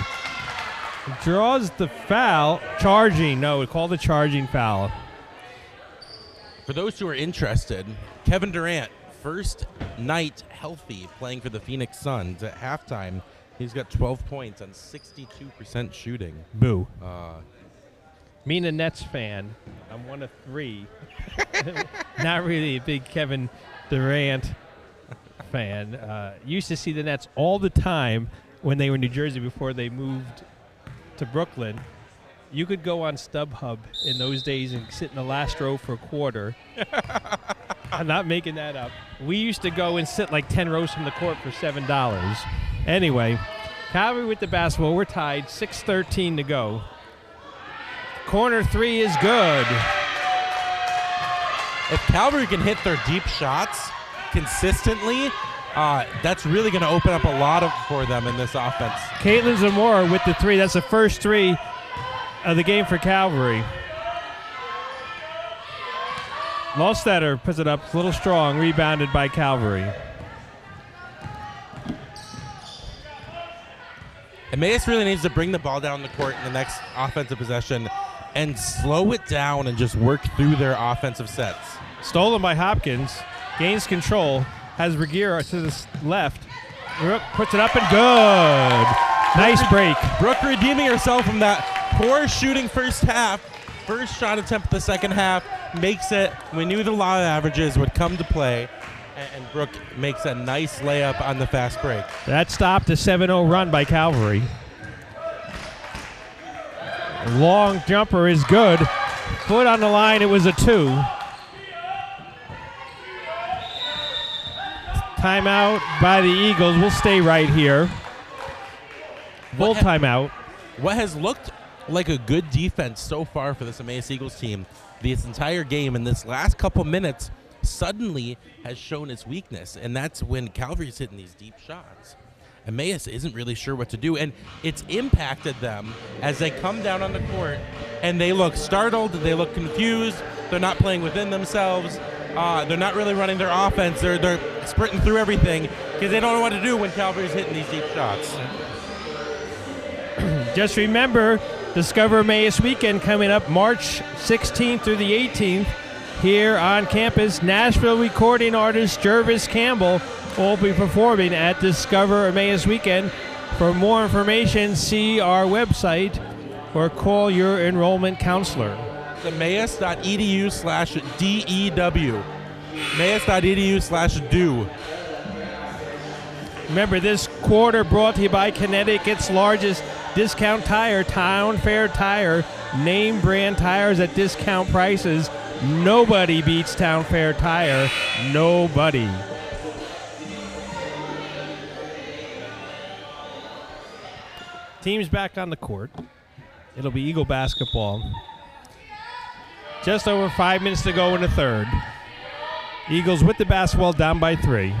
draws the foul, charging. No, we called a charging foul. For those who are interested, Kevin Durant, first night healthy playing for the Phoenix Suns. At halftime, he's got 12 points on 62% shooting. Boo. Being a Nets fan, I'm one of three. Not really a big Kevin Durant fan. Used to see the Nets all the time when they were in New Jersey before they moved to Brooklyn. You could go on StubHub in those days and sit in the last row for a quarter. I'm not making that up. We used to go and sit like 10 rows from the court for $7. Anyway, Calvary with the basketball. We're tied, 6:13 to go. Corner three is good. If Calvary can hit their deep shots consistently, that's really going to open up a lot for them in this offense. Caitlin Zamora with the three. That's the first three of the game for Calvary. Lostadter puts it up a little strong, rebounded by Calvary. Emmaus really needs to bring the ball down the court in the next offensive possession and slow it down and just work through their offensive sets. Stolen by Hopkins, gains control, has Regier to the left. Rook puts it up and good. Nice break. Brooke redeeming herself from that poor shooting first half. First shot attempt the second half makes it. We knew the law of averages would come to play, and Brooke makes a nice layup on the fast break. That stopped a 7-0 run by Calvary. Long jumper is good. Foot on the line, it was a 2. Timeout by the Eagles. We'll stay right here. Full timeout. What has looked like a good defense so far for this Emmaus Eagles team this entire game, and this last couple minutes suddenly has shown its weakness, and that's when Calvary's hitting these deep shots. Emmaus isn't really sure what to do, and it's impacted them as they come down on the court, and they look startled, they look confused, they're not playing within themselves, they're not really running their offense, they're sprinting through everything because they don't know what to do when Calvary's hitting these deep shots. Just remember, Discover Emmaus Weekend coming up March 16th through the 18th here on campus. Nashville recording artist Jervis Campbell will be performing at Discover Emmaus Weekend. For more information, see our website or call your enrollment counselor. Emmaus.edu/DEW. Emmaus.edu/do. Remember, this quarter brought to you by Connecticut's largest discount tire, Town Fair Tire. Name brand tires at discount prices. Nobody beats Town Fair Tire. Nobody. Team's back on the court. It'll be Eagle basketball. Just over 5 minutes to go in the third. Eagles with the basketball, down by 3.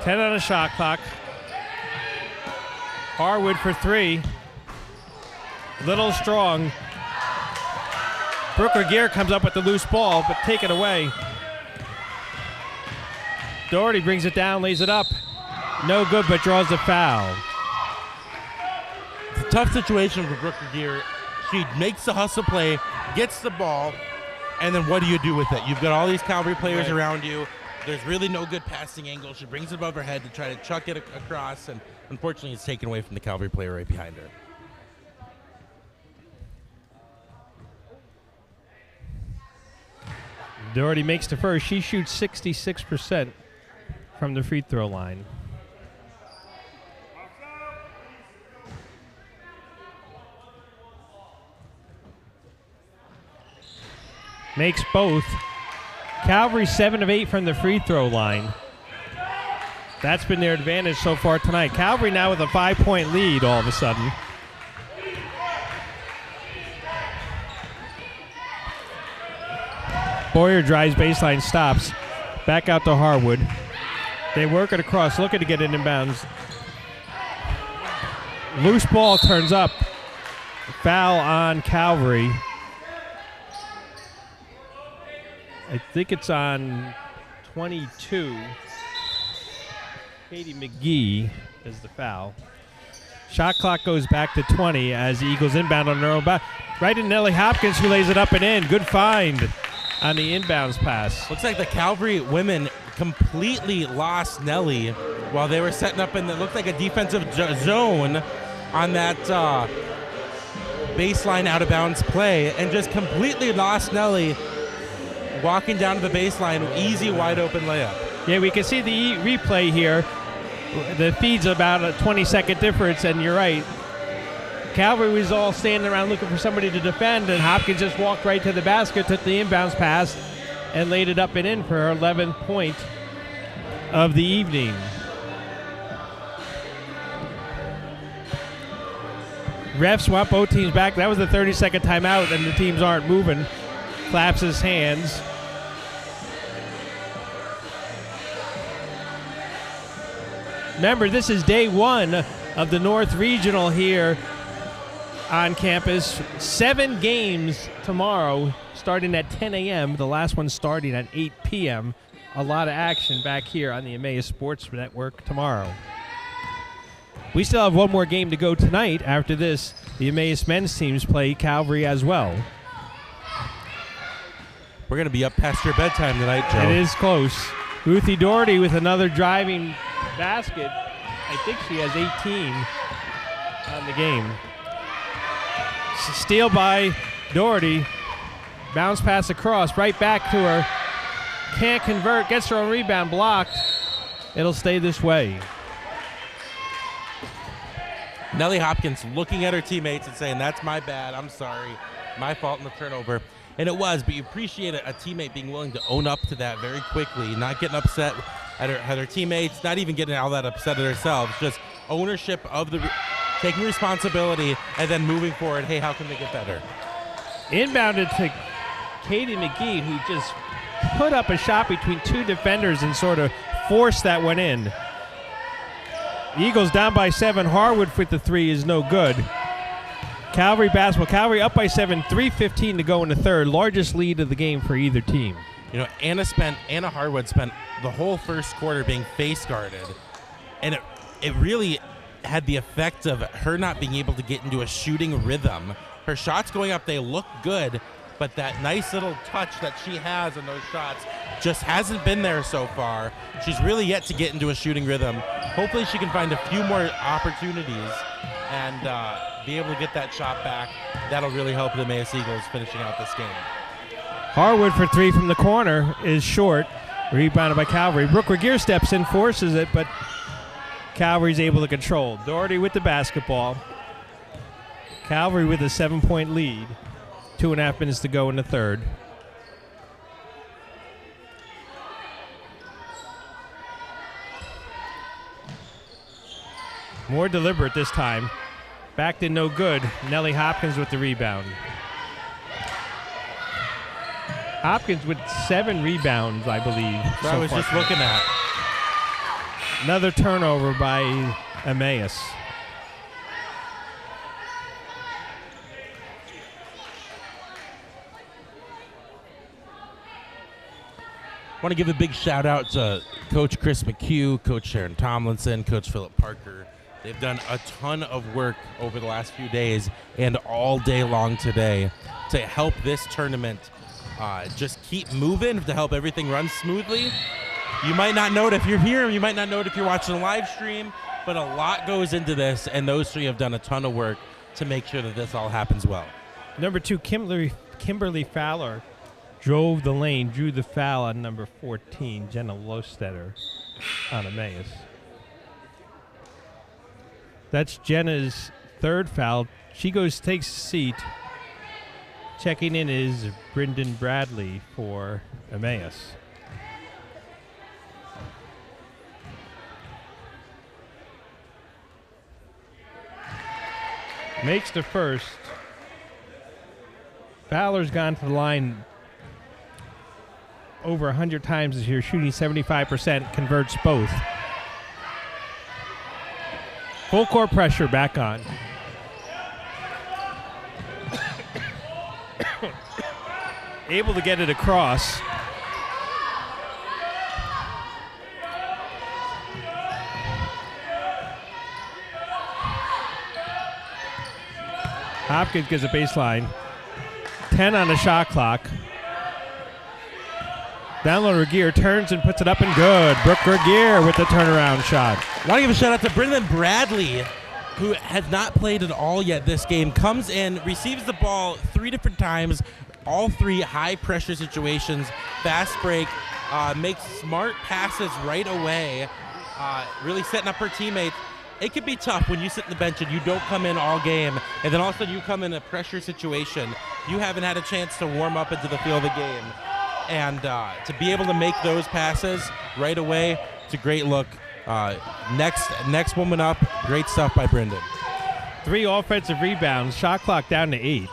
Ten on the shot clock. Harwood for 3. Little strong. Brooke Regier comes up with the loose ball, but take it away. Doherty brings it down, lays it up. No good, but draws the foul. It's a tough situation for Brooke Regier. She makes the hustle play, gets the ball, and then what do you do with it? You've got all these Calvary players around you. There's really no good passing angle. She brings it above her head to try to chuck it across, and unfortunately it's taken away from the Calvary player right behind her. Doherty makes the first. She shoots 66% from the free throw line. makes both. Calvary 7 of 8 from the free throw line. That's been their advantage so far tonight. Calvary now with a 5-point lead all of a sudden. Boyer drives baseline, stops. Back out to Harwood. They work it across, looking to get it inbounds. Loose ball turns up. Foul on Calvary. I think it's on 22. Katie McGee is the foul. Shot clock goes back to 20 as the Eagles inbound on their own back. Right to Nellie Hopkins, who lays it up and in. Good find on the inbounds pass. Looks like the Calvary women completely lost Nellie while they were setting up in the looked like a defensive zone on that baseline out of bounds play, and just completely lost Nellie walking down to the baseline. Easy wide open layup. Yeah, we can see the replay here. The feed's about a 20-second difference, and you're right. Calvary was all standing around looking for somebody to defend, and Hopkins just walked right to the basket, took the inbounds pass, and laid it up and in for her 11th point of the evening. Refs want both teams back. That was the 30-second timeout, and the teams aren't moving. Claps his hands. Remember, this is day one of the North Regional here on campus. 7 games tomorrow, starting at 10 a.m. The last one starting at 8 p.m. A lot of action back here on the Emmaus Sports Network tomorrow. We still have one more game to go tonight. After this, the Emmaus men's teams play Calvary as well. We're going to be up past your bedtime tonight, Joe. It is close. Ruthie Doherty with another driving basket. I think she has 18 on the game. Steal by Doherty. Bounce pass across, right back to her. Can't convert, gets her own rebound, blocked. It'll stay this way. Nellie Hopkins looking at her teammates and saying, that's my bad, I'm sorry, my fault in the turnover. And it was, but you appreciate a teammate being willing to own up to that very quickly, not getting upset at her teammates, not even getting all that upset at herself, just ownership of taking responsibility and then moving forward. Hey, how can they get better? Inbounded to Katie McGee, who just put up a shot between 2 defenders and sort of forced that one in. Eagles down by 7. Harwood with the 3 is no good. Calvary basketball. Calvary up by 7, 3:15 to go in the third. Largest lead of the game for either team. You know, Anna Harwood spent the whole first quarter being face guarded, and it really had the effect of her not being able to get into a shooting rhythm. Her shots going up, they look good, but that nice little touch that she has in those shots just hasn't been there so far. She's really yet to get into a shooting rhythm. Hopefully she can find a few more opportunities and be able to get that shot back. That'll really help the Emmaus Eagles finishing out this game. Harwood for 3 from the corner is short. Rebounded by Calvary. Brooke Regier steps in, forces it, but Calvary's able to control. Doherty with the basketball. Calvary with a 7-point lead. 2.5 minutes to go in the third. More deliberate this time. Backed in no good. Nellie Hopkins with the rebound. Hopkins with 7 rebounds, I believe. I was just looking at. Another turnover by Emmaus. Want to give a big shout out to Coach Chris McHugh, Coach Sharon Tomlinson, Coach Philip Parker. They've done a ton of work over the last few days and all day long today to help this tournament just keep moving, to help everything run smoothly. You might not know it if you're here, you might not know it if you're watching a live stream, but a lot goes into this, and those 3 have done a ton of work to make sure that this all happens well. Number 2, Kimberly Fowler drove the lane, drew the foul on number 14, Jenna Lostetter on Emmaus. That's Jenna's 3rd foul. She takes a seat. Checking in is Brendan Bradley for Emmaus. Makes the first. Fowler's gone to the line over 100 times this year, shooting 75%, converts both. Full court pressure back on. Able to get it across. Hopkins gets a baseline. 10 on the shot clock. Down low, Regier turns and puts it up and good. Brooke Regier with the turnaround shot. I want to give a shout out to Brendan Bradley, who has not played at all yet this game. Comes in, receives the ball 3 different times, all 3 high pressure situations, fast break, makes smart passes right away, really setting up her teammates. It could be tough when you sit in the bench and you don't come in all game, and then all of a sudden you come in a pressure situation. You haven't had a chance to warm up into the feel of the game. And to be able to make those passes right away, it's a great look. Next woman up, great stuff by Brendan. 3 offensive rebounds, shot clock down to 8.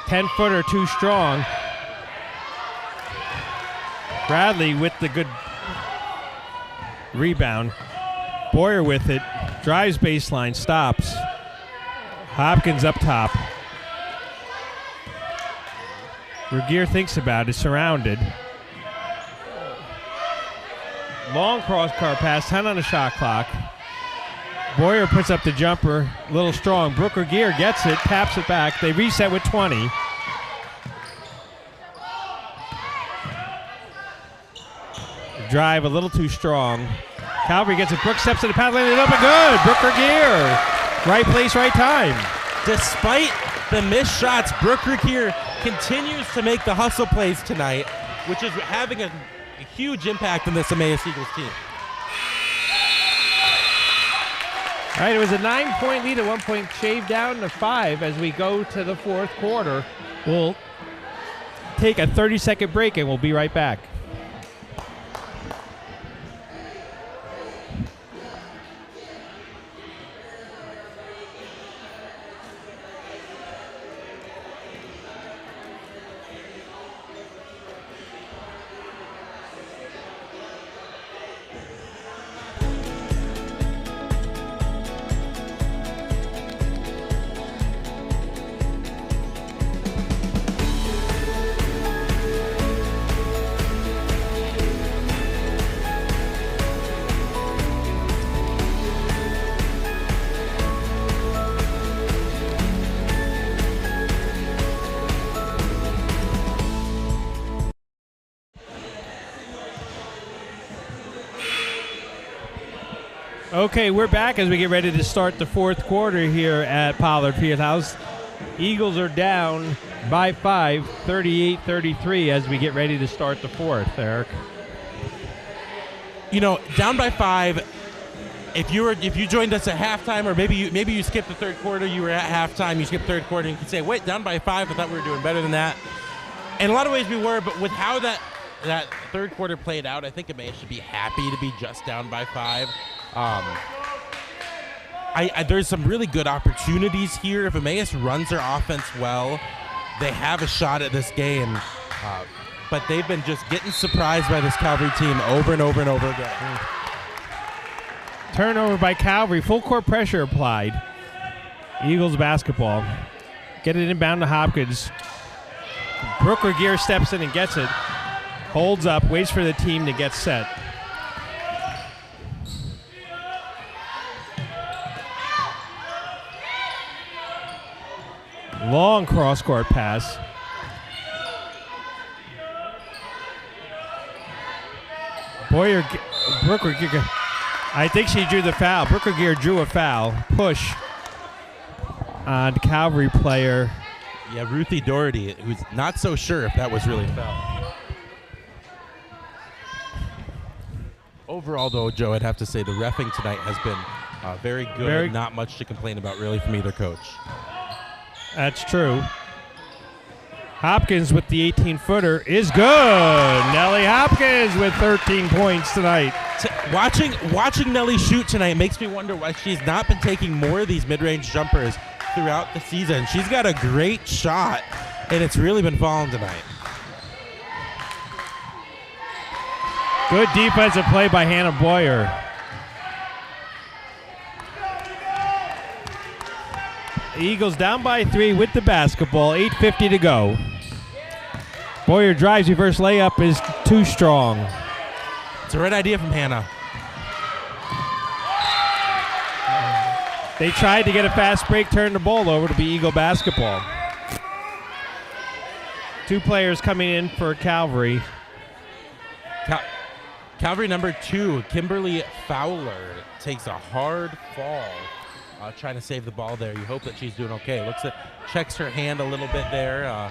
10-footer too strong. Bradley with the good rebound. Boyer with it, drives baseline, stops. Hopkins up top. Regier thinks about it, surrounded. Long cross-court pass, 10 on the shot clock. Boyer puts up the jumper, a little strong. Brooke Regier gets it, taps it back. They reset with 20. Drive a little too strong. Calvary gets it. Brooke steps to the pass lane, and up and good. Brooke Regier. Right place, right time. Despite the missed shots, Brooke Regier continues to make the hustle plays tonight, which is having a huge impact on this Emmaus Eagles team. All right, it was a 9-point lead at one point, shaved down to 5 as we go to the 4th quarter. We'll take a 30-second break and we'll be right back. Okay, we're back as we get ready to start the 4th quarter here at Pollard Fieldhouse. Eagles are down by 5, 38-33 as we get ready to start the 4th, Eric. You know, down by 5, if you joined us at halftime, or maybe you skipped the 3rd quarter, you were at halftime, you skipped 3rd quarter, and you could say, wait, down by 5, I thought we were doing better than that. In a lot of ways we were, but with how that 3rd quarter played out, I think Emmaus should be happy to be just down by 5. There's some really good opportunities here. If Emmaus runs their offense well, they have a shot at this game. But they've been just getting surprised by this Calvary team over and over and over again. Turnover by Calvary. Full court pressure applied. Eagles basketball. Get it inbound to Hopkins. Brooke Regier steps in and gets it. Holds up, waits for the team to get set. Long cross-court pass. Boyer, Brooke Regier, I think she drew the foul. Brooke Regier drew a foul. Push on the Calvary player. Yeah, Ruthie Doherty, who's not so sure if that was really a foul. Overall, though, Joe, I'd have to say the reffing tonight has been very good. Not much to complain about, really, from either coach. That's true. Hopkins with the 18-footer is good. Nellie Hopkins with 13 points tonight. Watching Nellie shoot tonight makes me wonder why she's not been taking more of these mid-range jumpers throughout the season. She's got a great shot, and it's really been falling tonight. Good defensive play by Hannah Boyer. The Eagles down by 3 with the basketball, 8:50 to go. Boyer drives, reverse layup is too strong. It's a red idea from Hannah. They tried to get a fast break, turn the ball over to be Eagle basketball. 2 players coming in for Calvary. Calvary number 2, Kimberly Fowler, takes a hard fall. Trying to save the ball there. You hope that she's doing okay. Checks her hand a little bit there.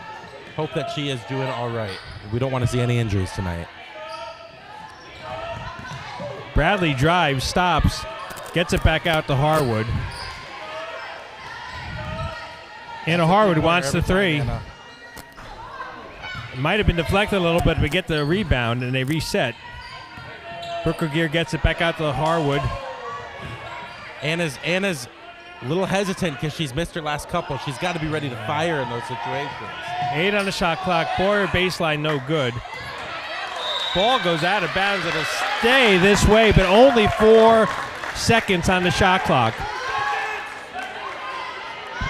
Hope that she is doing all right. We don't want to see any injuries tonight. Bradley drives, stops, gets it back out to Harwood. Anna Harwood wants the 3. It might have been deflected a little bit, but get the rebound and they reset. Brooker Gear gets it back out to Harwood. Anna's a little hesitant because she's missed her last couple. She's got to be ready to fire in those situations. 8 on the shot clock. Boyer baseline no good. Ball goes out of bounds. It'll stay this way, but only 4 seconds on the shot clock.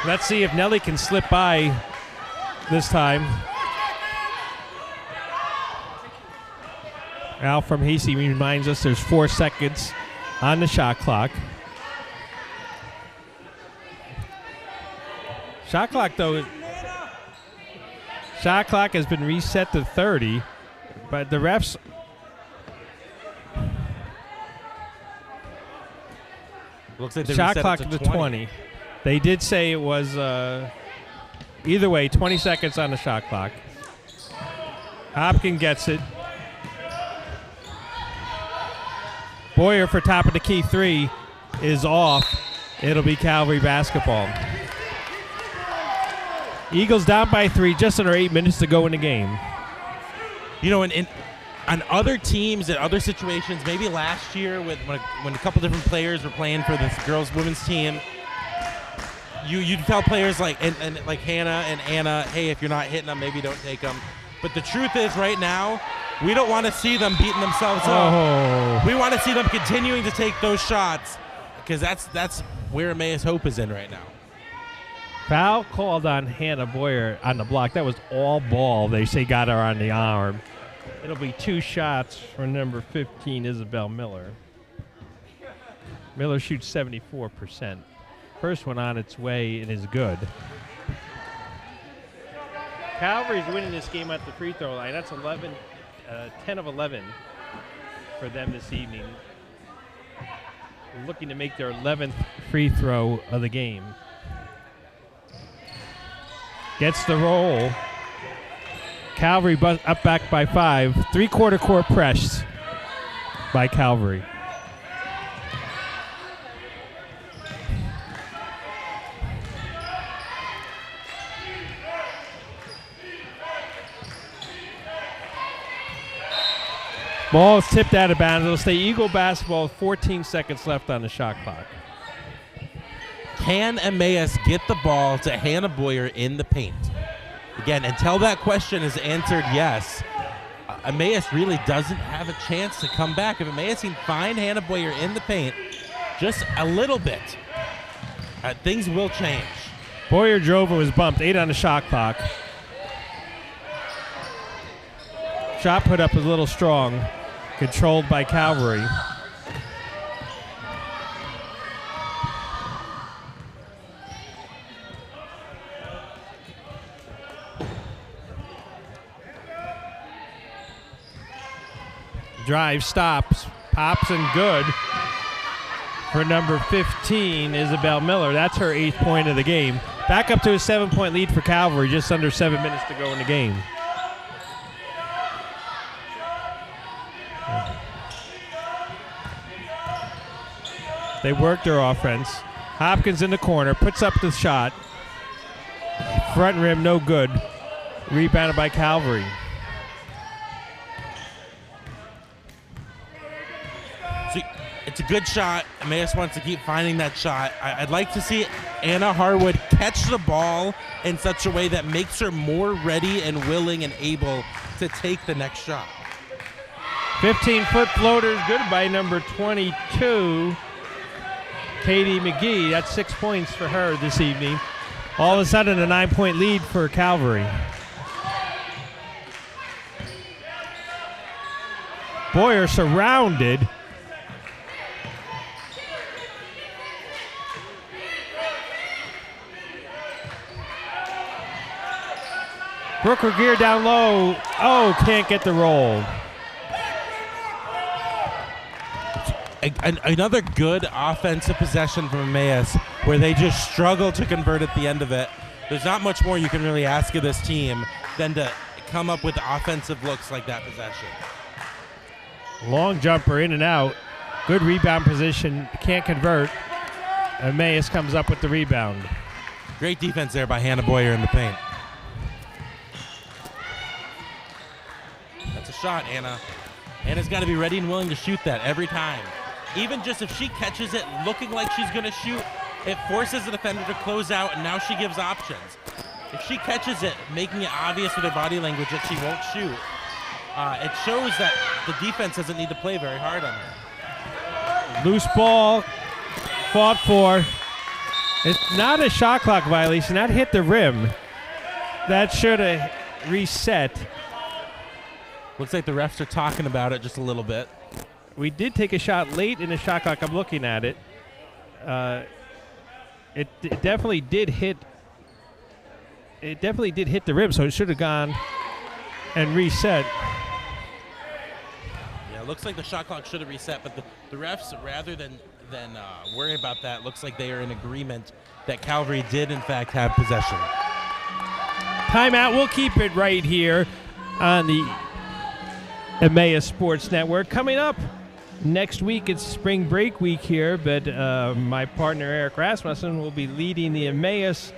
Let's see if Nellie can slip by this time. Al from Hasty reminds us there's 4 seconds on the shot clock. Shot clock, though, shot clock has been reset to 30, but the refs looks like they shot reset clock it to 20. They did say it was either way, 20 seconds on the shot clock. Hopkins gets it. Boyer for top of the key 3 is off. It'll be Calvary basketball. Eagles down by 3, just under 8 minutes to go in the game. You know, on other teams and other situations, maybe last year when a couple different players were playing for this women's team, you'd tell players like like Hannah and Anna, hey, if you're not hitting them, maybe don't take them. But the truth is, right now, we don't want to see them beating themselves up. We want to see them continuing to take those shots, because that's where Emmaus hope is in right now. Foul called on Hannah Boyer on the block. That was all ball. They say got her on the arm. It'll be 2 shots for number 15, Isabel Miller. Miller shoots 74%. First one on its way and is good. Calvary's winning this game at the free throw line. That's 10 of 11 for them this evening. Looking to make their 11th free throw of the game. Gets the roll. Calvary up back by 5. 3/4 court press by Calvary. Ball is tipped out of bounds. It'll stay Eagle basketball with 14 seconds left on the shot clock. Can Emmaus get the ball to Hannah Boyer in the paint? Again, until that question is answered yes, Emmaus really doesn't have a chance to come back. If Emmaus can find Hannah Boyer in the paint just a little bit, things will change. Boyer drove and was bumped. 8 on the shot clock. Shot put up is a little strong. Controlled by Calvary. Drive, stops, pops, and good for number 15, Isabel Miller. That's her 8th point of the game. Back up to a 7-point lead for Calvary, just under 7 minutes to go in the game. They worked their offense. Hopkins in the corner, puts up the shot. front rim, no good. Rebounded by Calvary. So it's a good shot. Emmaus wants to keep finding that shot. I'd like to see Anna Harwood catch the ball in such a way that makes her more ready and willing and able to take the next shot. 15-foot floaters, good by number 22, Katie McGee. That's 6 points for her this evening. All of a sudden, a 9-point lead for Calvary. Boyer surrounded. Brooker Gear down low. Oh, can't get the roll. Another good offensive possession from Emmaus where they just struggle to convert at the end of it. There's not much more you can really ask of this team than to come up with offensive looks like that possession. Long jumper in and out. Good rebound position. Can't convert. Emmaus comes up with the rebound. Great defense there by Hannah Boyer in the paint. That's a shot, Anna. Anna's got to be ready and willing to shoot that every time. Even just if she catches it looking like she's going to shoot, it forces the defender to close out, and now she gives options. If she catches it, making it obvious with her body language that she won't shoot, it shows that the defense doesn't need to play very hard on her. Loose ball, fought for. It's not a shot clock violation. That hit the rim. That should have reset. Looks like the refs are talking about it just a little bit. We did take a shot late in the shot clock. I'm looking at it. It definitely did hit. It definitely did hit the rim, so it should have gone and reset. Yeah, it looks like the shot clock should have reset, but the refs, rather than worry about that, looks like they are in agreement that Calvary did in fact have possession. Timeout. We'll keep it right here on the Emmaus Sports Network. Coming up next week, it's spring break week here, but my partner Eric Rasmussen will be leading the Emmaus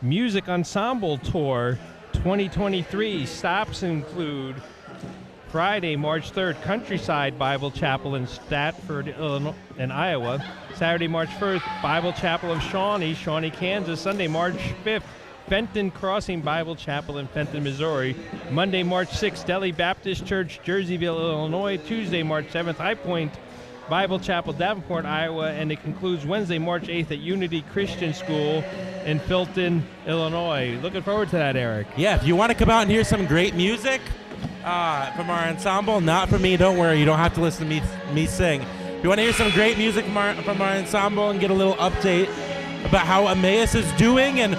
Music Ensemble Tour 2023. Stops include Friday, March 3rd, Countryside Bible Chapel in Stafford, Illinois, in Iowa. Saturday, March 1st, Bible Chapel of Shawnee, Kansas. Sunday, March 5th, Fenton Crossing Bible Chapel in Fenton, Missouri. Monday, March 6th, Delhi Baptist Church, Jerseyville, Illinois. Tuesday, March 7th, High Point Bible Chapel, Davenport, Iowa. And it concludes Wednesday, March 8th at Unity Christian School in Filton, Illinois. Looking forward to that, Eric. Yeah, if you want to come out and hear some great music from our ensemble, not from me, don't worry, you don't have to listen to me sing. If you want to hear some great music from our ensemble and get a little update about how Emmaus is doing and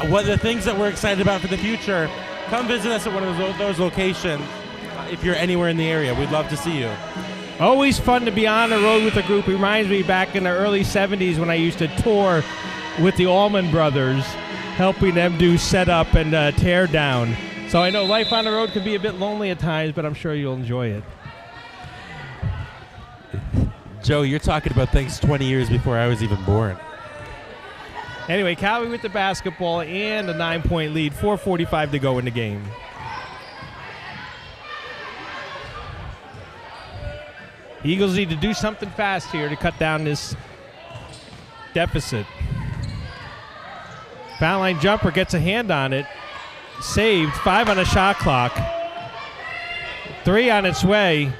what the things that we're excited about for the future, come visit us at one of those locations if you're anywhere in the area. We'd love to see you. Always fun to be on the road with a group. Reminds me back in the early 70s when I used to tour with the Allman Brothers, helping them do setup and tear down. So I know life on the road can be a bit lonely at times, but I'm sure you'll enjoy it. Joe, you're talking about things 20 years before I was even born. Anyway, Calvary with the basketball and a 9-point lead. 4:45 to go in the game. Eagles need to do something fast here to cut down this deficit. Foul line jumper gets a hand on it. Saved. 5 on the shot clock. 3 on its way.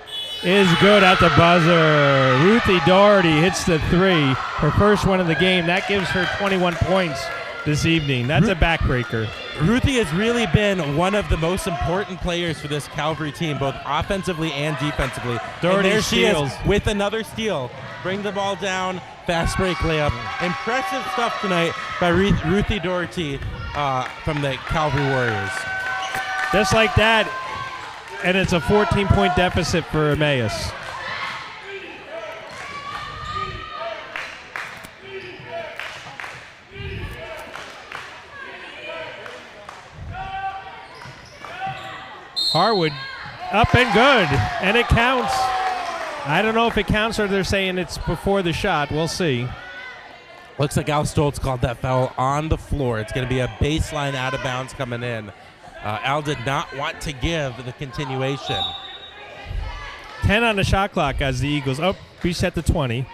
Is good at the buzzer. Ruthie Doherty hits the 3. Her first one of the game. That gives her 21 points this evening. That's a backbreaker. Ruthie has really been one of the most important players for this Calvary team, both offensively and defensively. Doherty and there steals. she is with another steal. Bring the ball down, fast break layup. Impressive stuff tonight by Ruthie Doherty from the Calvary Warriors. Just like that, and it's a 14-point deficit for Emmaus. Harwood up and good, and it counts. I don't know if it counts or they're saying it's before the shot. We'll see. Looks like Al Stoltz called that foul on the floor. It's going to be a baseline out of bounds coming in. Al did not want to give the continuation. 10 on the shot clock as the Eagles reset to 20.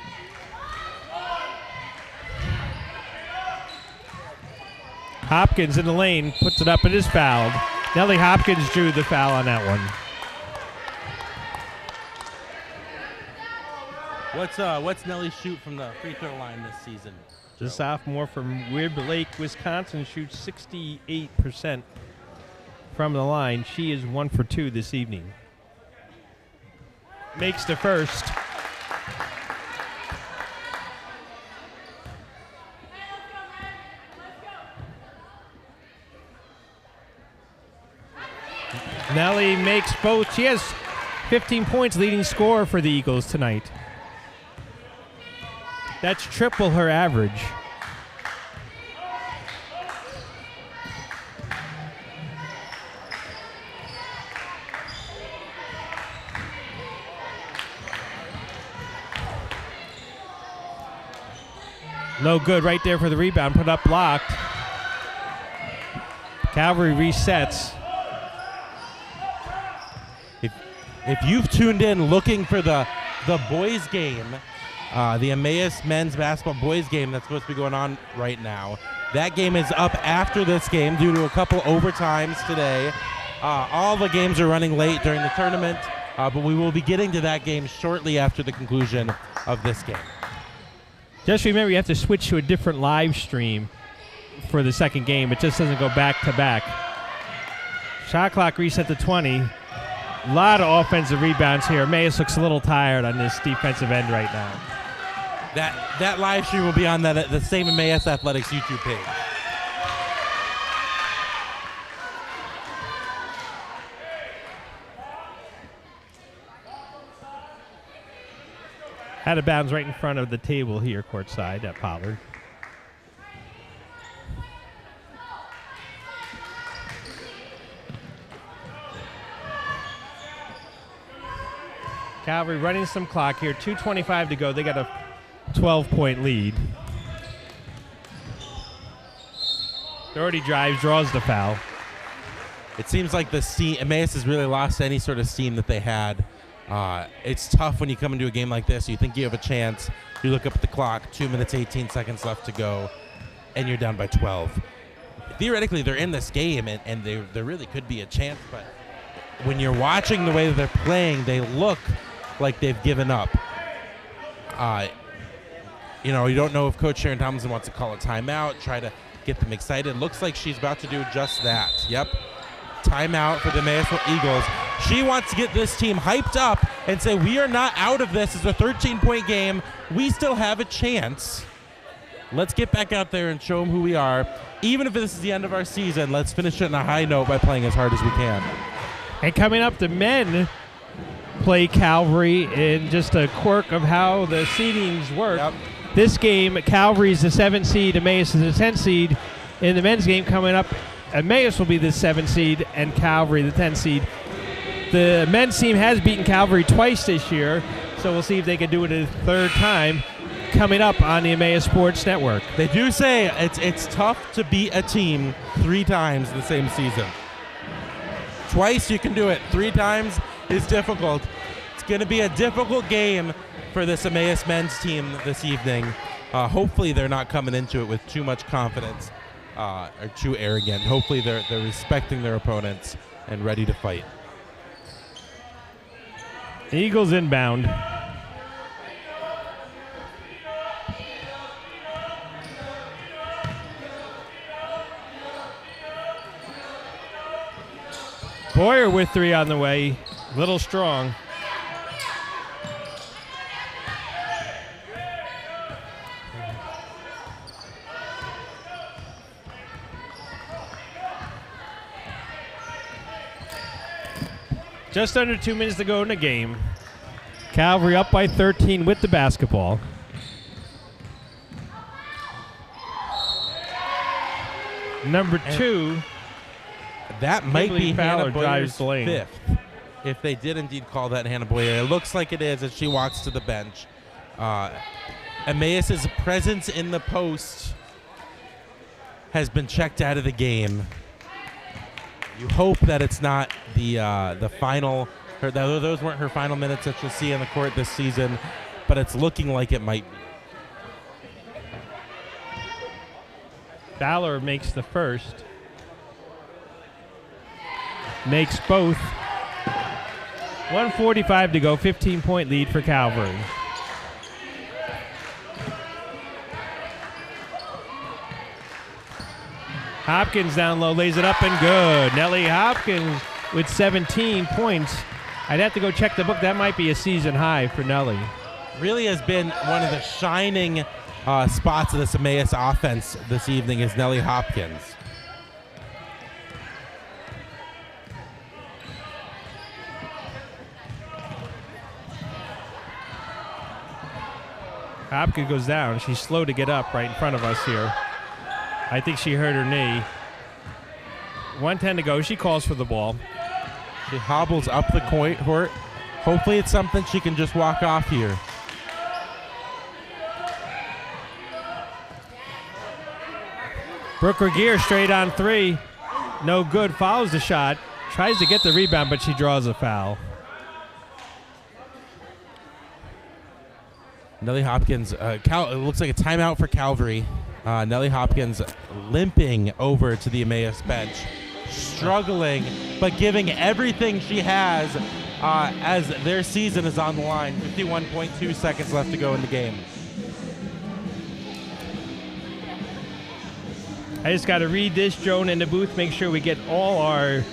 Hopkins in the lane, puts it up, it is fouled. Nellie Hopkins drew the foul on that one. What's Nellie shoot from the free throw line this season? The sophomore from Rib Lake, Wisconsin, shoots 68% from the line. She is 1 for 2 this evening. Makes the first. Nellie makes both. She has 15 points, leading scorer for the Eagles tonight. That's triple her average. No good right there for the rebound. Put up blocked. Calvary resets. If you've tuned in looking for the boys game, the Emmaus men's basketball boys game that's supposed to be going on right now, that game is up after this game due to a couple overtimes today. All the games are running late during the tournament, but we will be getting to that game shortly after the conclusion of this game. Just remember, you have to switch to a different live stream for the second game. It just doesn't go back to back. Shot clock reset to 20. A lot of offensive rebounds here. Emmaus looks a little tired on this defensive end right now. That live stream will be on the same Emmaus Athletics YouTube page. Out of bounds right in front of the table here, courtside at Pollard. Calvary running some clock here. 2:25 to go. They got a 12-point lead. Doherty drives, draws the foul. It seems like Emmaus has really lost any sort of steam that they had. It's tough when you come into a game like this. You think you have a chance. You look up at the clock, 2 minutes, 18 seconds left to go, and you're down by 12. Theoretically, they're in this game, and there really could be a chance, but when you're watching the way that they're playing, they look like they've given up. You don't know if Coach Sharon Tomlinson wants to call a timeout, try to get them excited. Looks like she's about to do just that. Yep. Timeout for the Emmaus Eagles. She wants to get this team hyped up and say, we are not out of this. It's a 13-point game. We still have a chance. Let's get back out there and show them who we are. Even if this is the end of our season, let's finish it on a high note by playing as hard as we can. And coming up, the men play Calvary in just a quirk of how the seedings work. Yep. This game, Calvary's the 7th seed, Emmaus is the 10th seed. In the men's game coming up, Emmaus will be the 7th seed and Calvary the 10th seed. The men's team has beaten Calvary twice this year, so we'll see if they can do it a third time coming up on the Emmaus Sports Network. They do say it's tough to beat a team 3 times in the same season. Twice you can do it. 3 times is difficult. It's going to be a difficult game for this Emmaus men's team this evening. Hopefully they're not coming into it with too much confidence or too arrogant. Hopefully they're respecting their opponents and ready to fight. The Eagles inbound. Boyer with 3 on the way. Little strong. Just under 2 minutes to go in the game. Calvary up by 13 with the basketball. Number 2. That might be Hannah drives Boyer's the lane. 5th. If they did indeed call that Hannah Boyer. It looks like it is as she walks to the bench. Emmaus's presence in the post has been checked out of the game. You hope that it's not the final, or that those weren't her final minutes that she'll see on the court this season, but it's looking like it might be. Fowler makes the first. Makes both. 1:45 to go, 15-point lead for Calvary. Hopkins down low, lays it up and good. Nellie Hopkins with 17 points. I'd have to go check the book. That might be a season high for Nellie. Really has been one of the shining spots of this Emmaus offense this evening is Nellie Hopkins. Hopkins goes down. She's slow to get up right in front of us here. I think she hurt her knee. 1:10 to go. She calls for the ball. She hobbles up the court. Hopefully it's something she can just walk off here. Brooke Regier straight on three. No good. Follows the shot. Tries to get the rebound, but she draws a foul. Nellie Hopkins, it looks like a timeout for Calvary. Nellie Hopkins limping over to the Emmaus bench, struggling, but giving everything she has as their season is on the line. 51.2 seconds left to go in the game. I just got to read this, Joan, in the booth. Make sure we get all our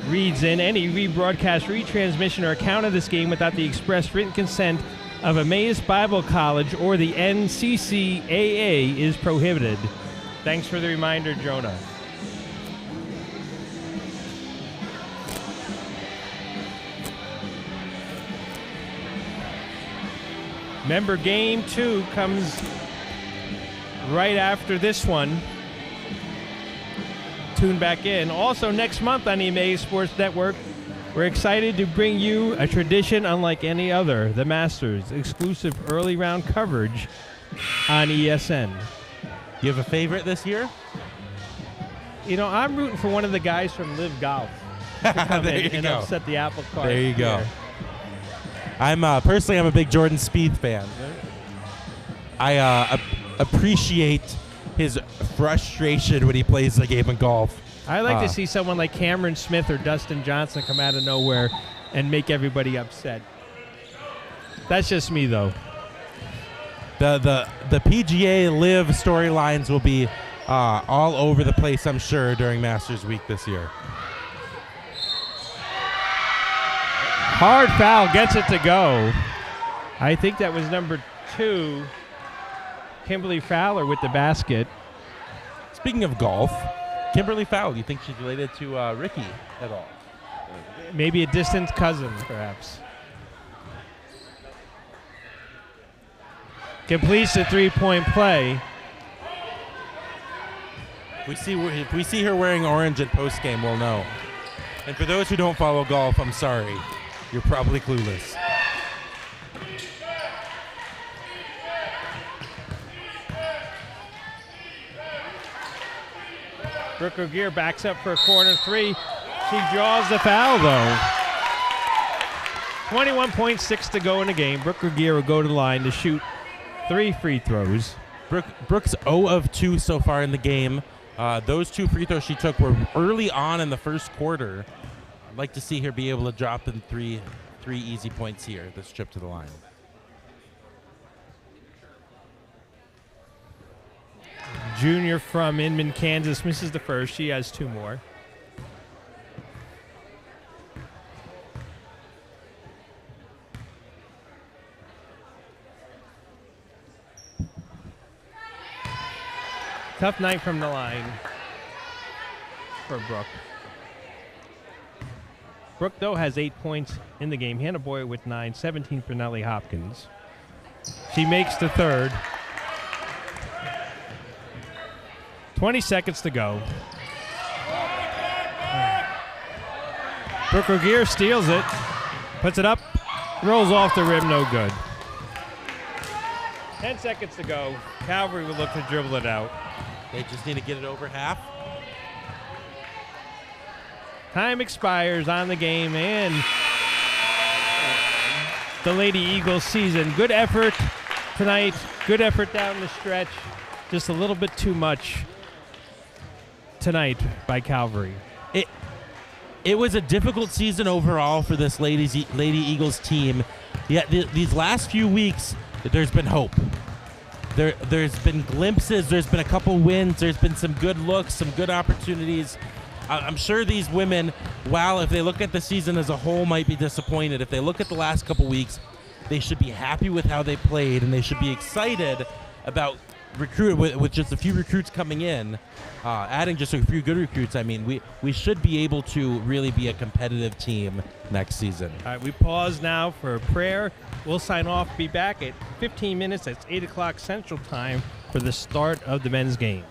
reads in. Any rebroadcast, retransmission, or account of this game without the express written consent of Emmaus Bible College or the NCCAA is prohibited. Thanks for the reminder, Jonah. Remember, game 2 comes right after this one. Tune back in. Also, next month on the Emmaus Sports Network, we're excited to bring you a tradition unlike any other, the Masters, exclusive early round coverage on ESN. You have a favorite this year? You know, I'm rooting for one of the guys from Live Golf to come There in you and go. upset the apple cart. There you go. here. I'm personally, I'm a big Jordan Spieth fan. I appreciate his frustration when he plays the game of golf. I like to see someone like Cameron Smith or Dustin Johnson come out of nowhere and make everybody upset. That's just me, though. The PGA Live storylines will be all over the place, I'm sure, during Masters Week this year. Hard foul, gets it to go. I think that was number 2, Kimberly Fowler with the basket. Speaking of golf, Kimberly Fowler, do you think she's related to Ricky at all? Maybe a distant cousin, perhaps. Completes the three-point play. If we see her wearing orange at postgame, we'll know. And for those who don't follow golf, I'm sorry. You're probably clueless. Brooke Regier backs up for a corner 3. She draws the foul, though. 21.6 to go in the game. Brooke Regier will go to the line to shoot 3 free throws. Brooks 0 of 2 so far in the game. Those 2 free throws she took were early on in the first quarter. I'd like to see her be able to drop in three easy points here, this trip to the line. Junior from Inman, Kansas misses the first. She has 2 more. Tough night from the line for Brooke. Brooke, though, has 8 points in the game. Hannah Boyer with 9, 17 for Nellie Hopkins. She makes the third. 20 seconds to go. Brooke Regier steals it, puts it up, rolls off the rim, no good. 10 seconds to go. Calvary will look to dribble it out. They just need to get it over half. Time expires on the game, and the Lady Eagles season. Good effort tonight. Good effort down the stretch. Just a little bit too much tonight by Calvary. It was a difficult season overall for this Lady Eagles team. Yet these last few weeks, there's been hope. There's been glimpses. There's been a couple wins. There's been some good looks, some good opportunities. I'm sure these women, while if they look at the season as a whole, might be disappointed. If they look at the last couple weeks, they should be happy with how they played, and they should be excited about with just a few recruits coming in, adding just a few good recruits. I mean, we should be able to really be a competitive team next season. All right, we pause now for prayer. We'll sign off. Be back at 15 minutes. That's 8 o'clock Central Time for the start of the men's game.